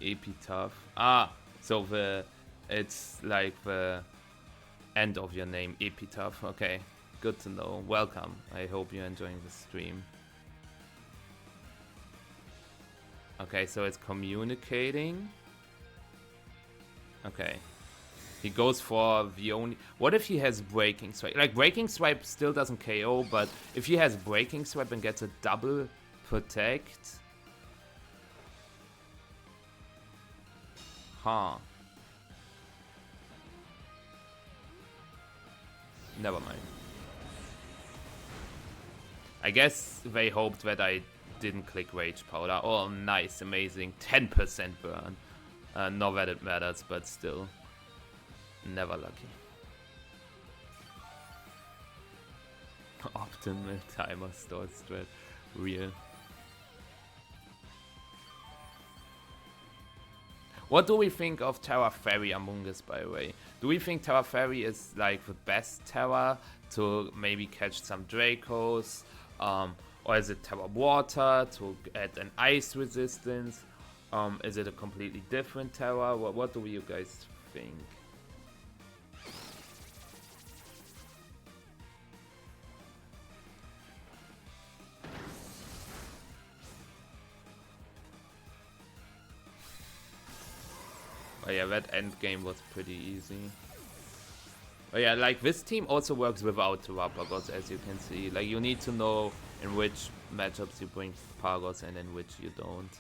AP Tough. Ah, so it's like the end of your name, AP Tough. Okay, good to know. Welcome. I hope you're enjoying the stream. Okay, so it's communicating. Okay. He goes for the only... What if he has Breaking Swipe? Like, Breaking Swipe still doesn't KO, but if he has Breaking Swipe and gets a double Protect... Huh. Never mind. I guess they hoped that I didn't click Rage Powder. Oh, nice, amazing. 10% burn. Not that it matters, but still. Never lucky. Optimal timer stall strat. Real. What do we think of Terra Fairy Among Us, by the way? Do we think Terra Fairy is like the best Terra to maybe catch some Dracos? Or is it Terra Water to add an ice resistance? Is it a completely different Terra? What do you guys think? Oh yeah, that end game was pretty easy. Oh yeah, like this team also works without Terapagos, as you can see. Like, you need to know in which matchups you bring Pagos and in which you don't.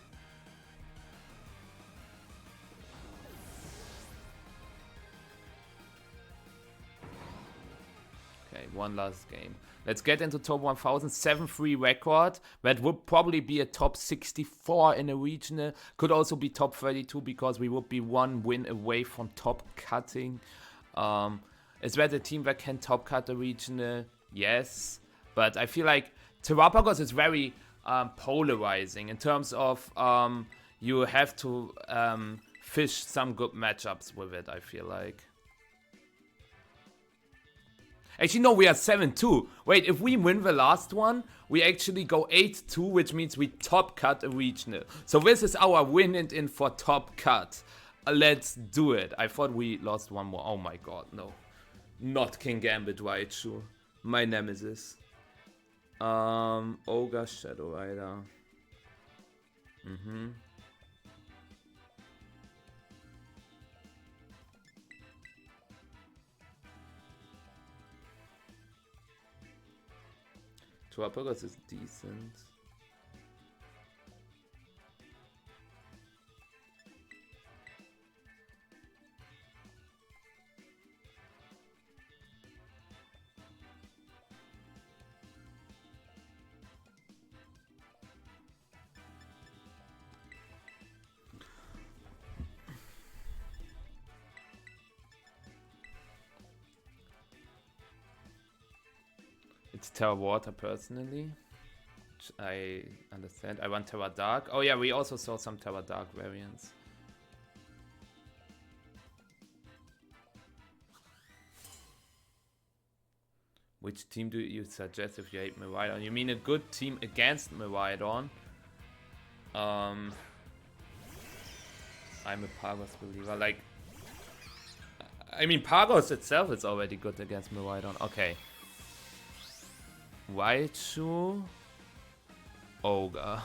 Okay, one last game. Let's get into top 1000, 7-3 record. That would probably be a top 64 in a regional. Could also be top 32 because we would be one win away from top cutting. Is that a team that can top cut a regional? yes, but I feel like Terapagos is very polarizing in terms of you have to fish some good matchups with it, I feel like. Actually, no, we are 7-2. Wait, if we win the last one, we actually go 8-2, which means we top cut a regional. So this is our win and in for top cut. Let's do it. I thought we lost one more. Oh my god, no. Not King Gambit Raichu. My nemesis. Ogre Shadow Rider. Terapagos is decent. It's Terra Water personally. Which I understand. I want Terra Dark. Oh yeah, we also saw some Terra Dark variants. Which team do you suggest if you hate Miraidon? You mean a good team against Miraidon? I'm a Pagos believer. Like, I mean, Pagos itself is already good against Miraidon. Okay. Raichu, Ogre.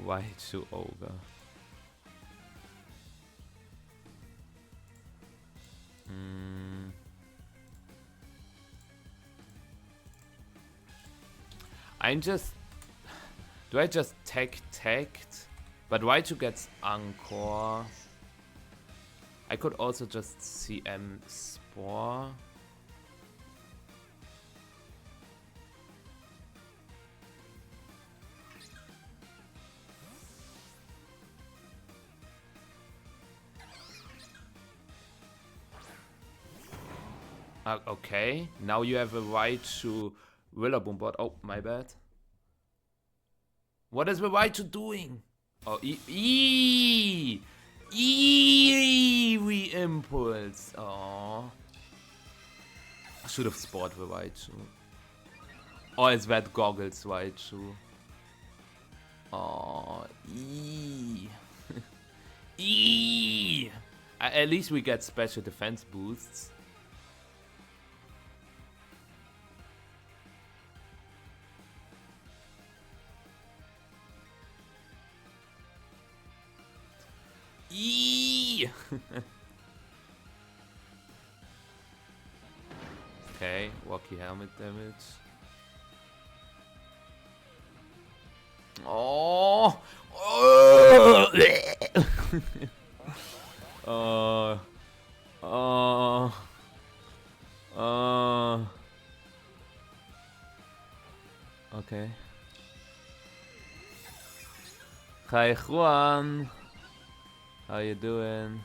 Raichu, Ogre. Do I just tact? But Raichu gets Encore. I could also just CM Spore. Okay, now you have a Raichu Rillaboom bot. Oh, my bad. What is the Raichu doing? Oh, Re-impulse. Oh. I should have spotted the Raichu. Or is that Goggles Raichu? Oh, At least we get special defense boosts. Okay, Rocky helmet damage. Oh! Okay. Hi Juan. How you doing?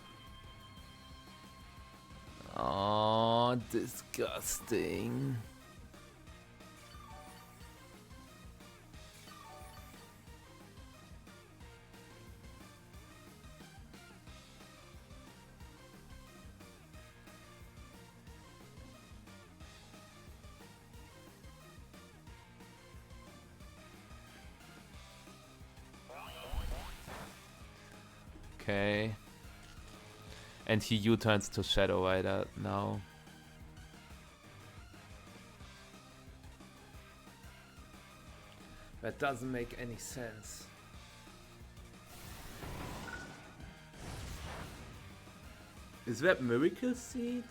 Oh, disgusting. Okay. And he U-turns to Shadow Rider now. That doesn't make any sense. Is that Miracle Seed?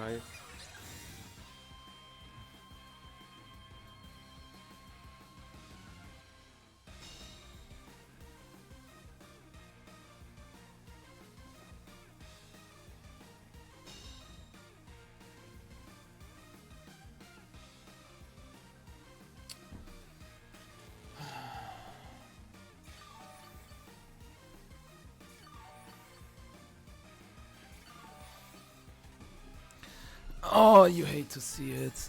Nice. Oh, you hate to see it.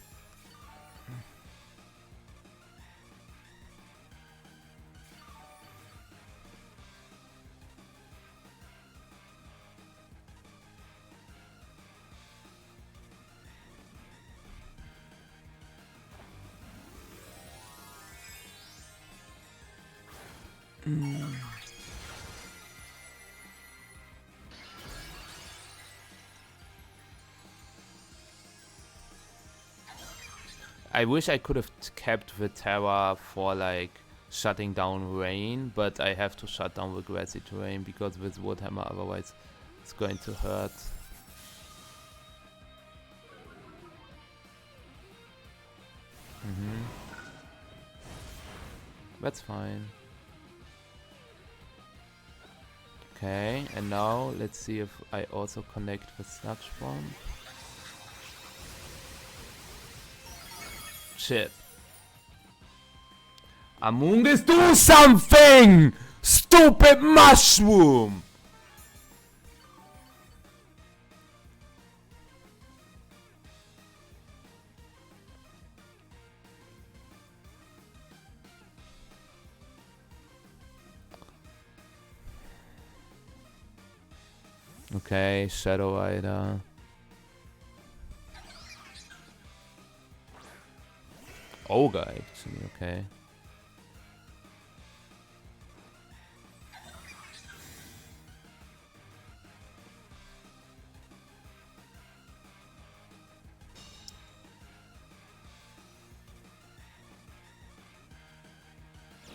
I wish I could have kept the Terra for like shutting down rain, but I have to shut down the grassy terrain because with Woodhammer otherwise it's going to hurt. That's fine. Okay, and now let's see if I also connect the Sludge Bomb. Shit. Among Us, do something! Stupid mushroom! Okay, Shadow Rider. Ogre, actually, okay.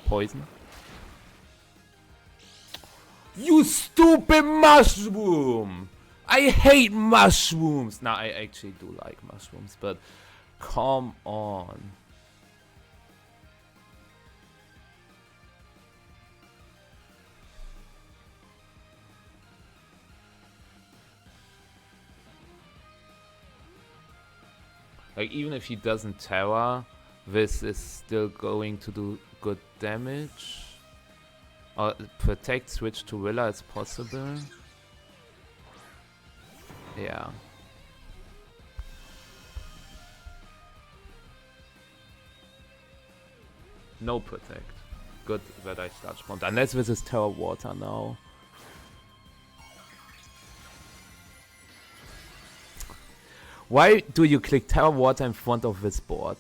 Poison. You stupid mushroom! I hate mushrooms! Nah, I actually do like mushrooms, but come on. Like, even if he doesn't Terra, this is still going to do good damage. Or protect, switch to Willa is possible. Yeah. No protect. Good that I Sludge Bombed. Unless this is Terra Water now. Why do you click Terra Water in front of this board?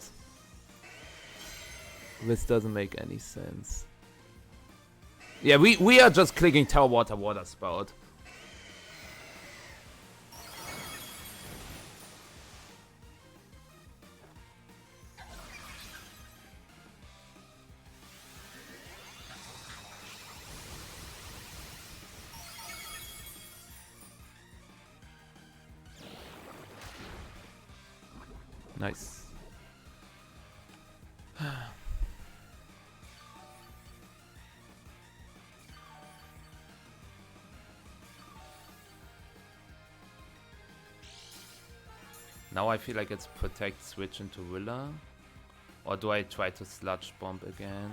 This doesn't make any sense. Yeah, we are just clicking Terra Water Water Spout. Nice. Now I feel like it's protect, switch into Willa. Or do I try to Sludge Bomb again?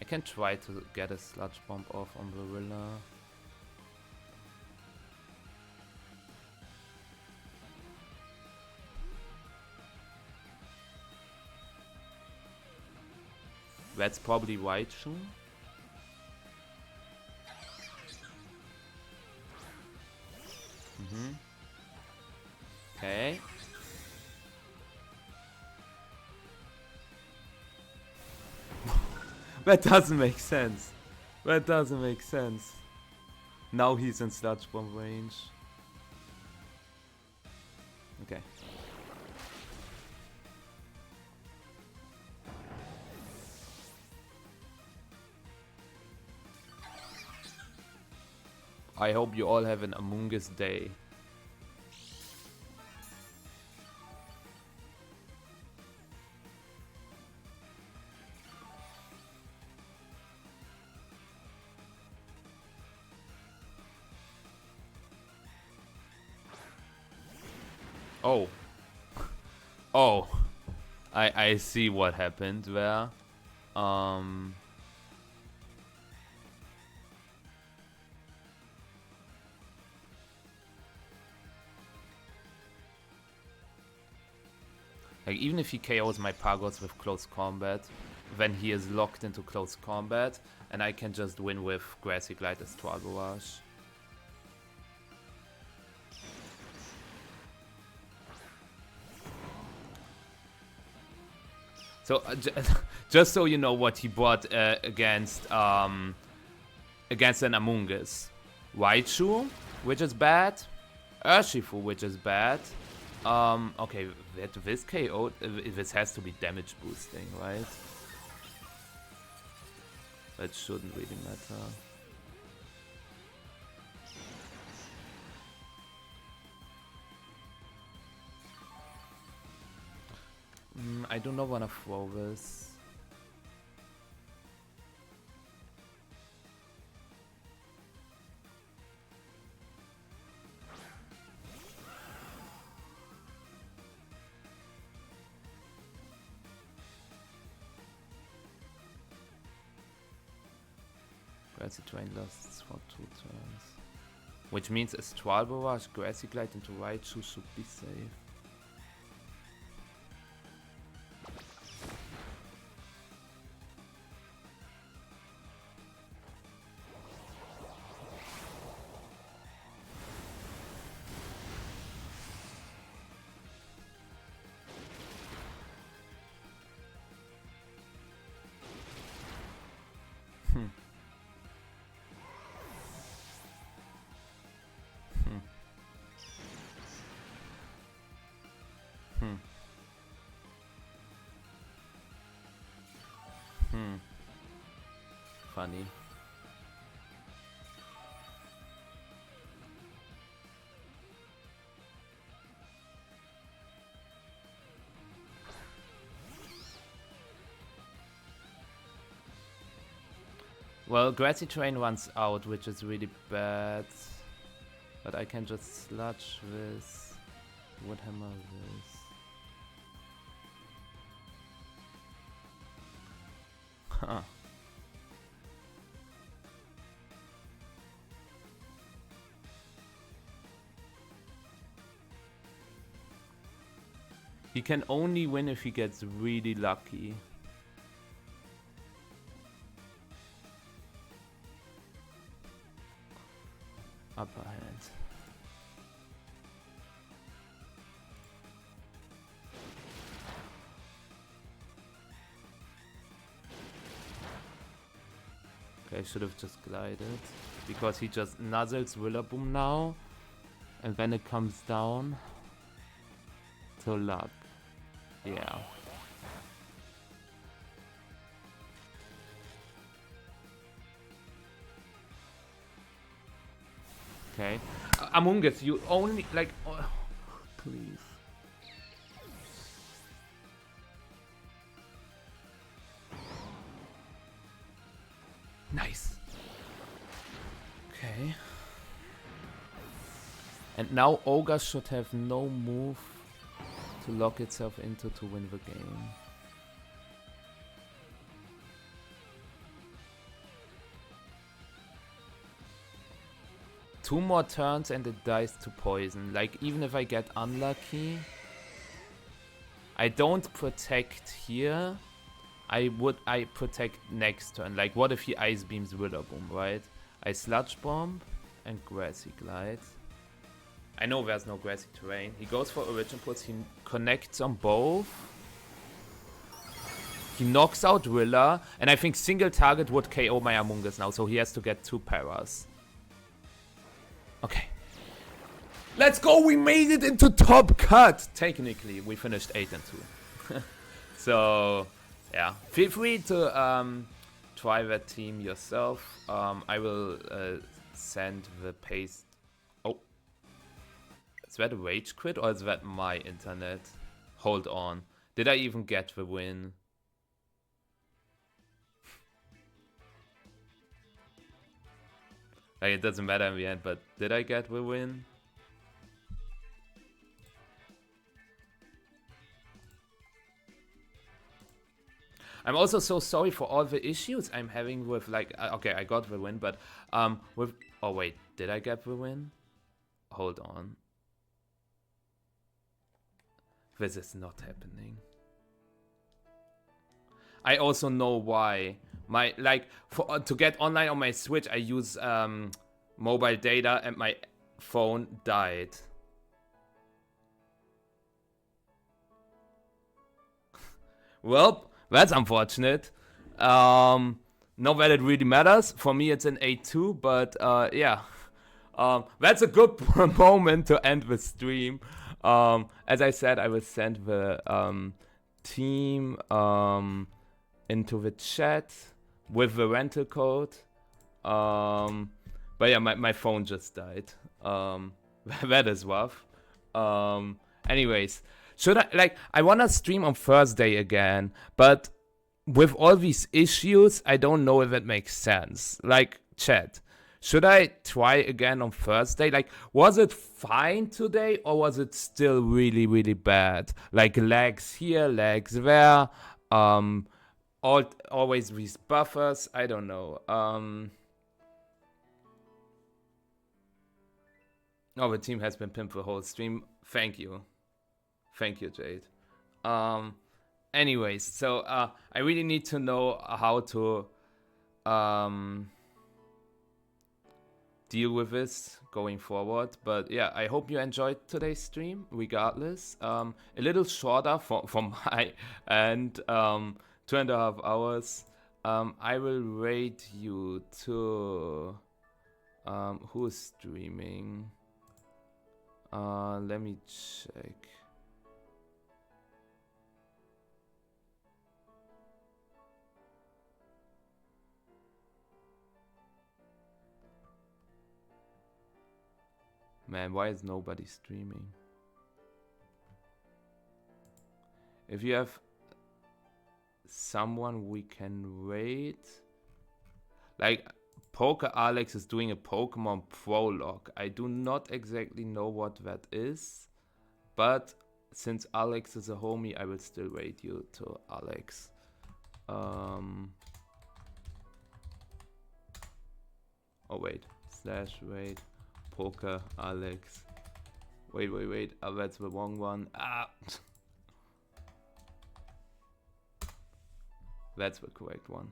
I can try to get a Sludge Bomb off on the Willa. That's probably Raichu. Okay. That doesn't make sense. That doesn't make sense. Now he's in Sludge Bomb range. Okay. I hope you all have an Among Us day. Oh. Oh. I see what happened there. Like, even if he KOs my Pagos with close combat, then he is locked into close combat, and I can just win with Grassy Glide Astral Barrage. So, just so you know what he brought against an Among Us. Raichu, which is bad. Urshifu, which is bad. Okay, this KO, this has to be damage boosting, right? That shouldn't really matter. I do not want to throw this. Grassy Terrain lasts for 2 turns. Which means Astral Barrage, Grassy Glide into Raichu should be safe. Funny. Well, Grassy Terrain runs out, which is really bad. But I can just sludge this. Wood Hammer this. Huh. He can only win if he gets really lucky. Upper hand. Okay, I should have just glided. Because he just nuzzles Rillaboom now. And then it comes down to luck. Yeah. Okay. Among Us, you only like. Oh, please. Nice. Okay. And now Ogre should have no move to lock itself into to win the game. Two more turns and it dies to poison. Like, even if I get unlucky, I don't protect here. I protect next turn. Like, what if he Ice Beams Rillaboom, right? I Sludge Bomb and Grassy Glide. I know there's no Grassy Terrain. He goes for Origin Pulse. He connects on both. He knocks out Rilla. And I think single target would KO my Among Us now. So he has to get 2 paras. Okay. Let's go. We made it into top cut. Technically, we finished 8 and 2. So, yeah. Feel free to try that team yourself. I will send the paste. Oh. Is that a rage quit or is that my internet? Hold on. Did I even get the win? Like, it doesn't matter in the end, but did I get the win? I'm also so sorry for all the issues I'm having with, like, okay, I got the win, but with, oh wait, did I get the win? Hold on. This is not happening. I also know why. My, like, to get online on my Switch, I use mobile data and my phone died. Well, that's unfortunate. Not that it really matters. For me, it's an 8-2, but yeah. That's a good moment to end the stream. As I said, I will send the team into the chat with the rental code. But yeah, my phone just died. That is rough. Anyways, should I, like, I wanna stream on Thursday again, but with all these issues, I don't know if it makes sense. Like, chat, should I try again on Thursday? Like, was it fine today or was it still really, really bad? Like, lags here, lags there, always these buffers, I don't know. Oh, the team has been pimped the whole stream. Thank you. Thank you, Jade. Anyways, so I really need to know how to deal with this going forward. But yeah, I hope you enjoyed today's stream, regardless. A little shorter from my end, 2.5 hours. I will rate you to who's streaming. Let me check. Man, why is nobody streaming? If you have someone we can rate, like Poker Alex is doing a Pokemon prologue. I do not exactly know what that is, but since Alex is a homie, I will still rate you to Alex. Oh wait, /rate Poker Alex. Wait. That's the wrong one. That's the correct one.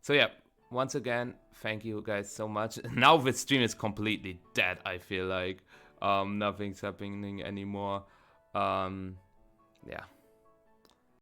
So yeah, once again, thank you guys so much. Now the stream is completely dead, I feel like. Nothing's happening anymore. Yeah.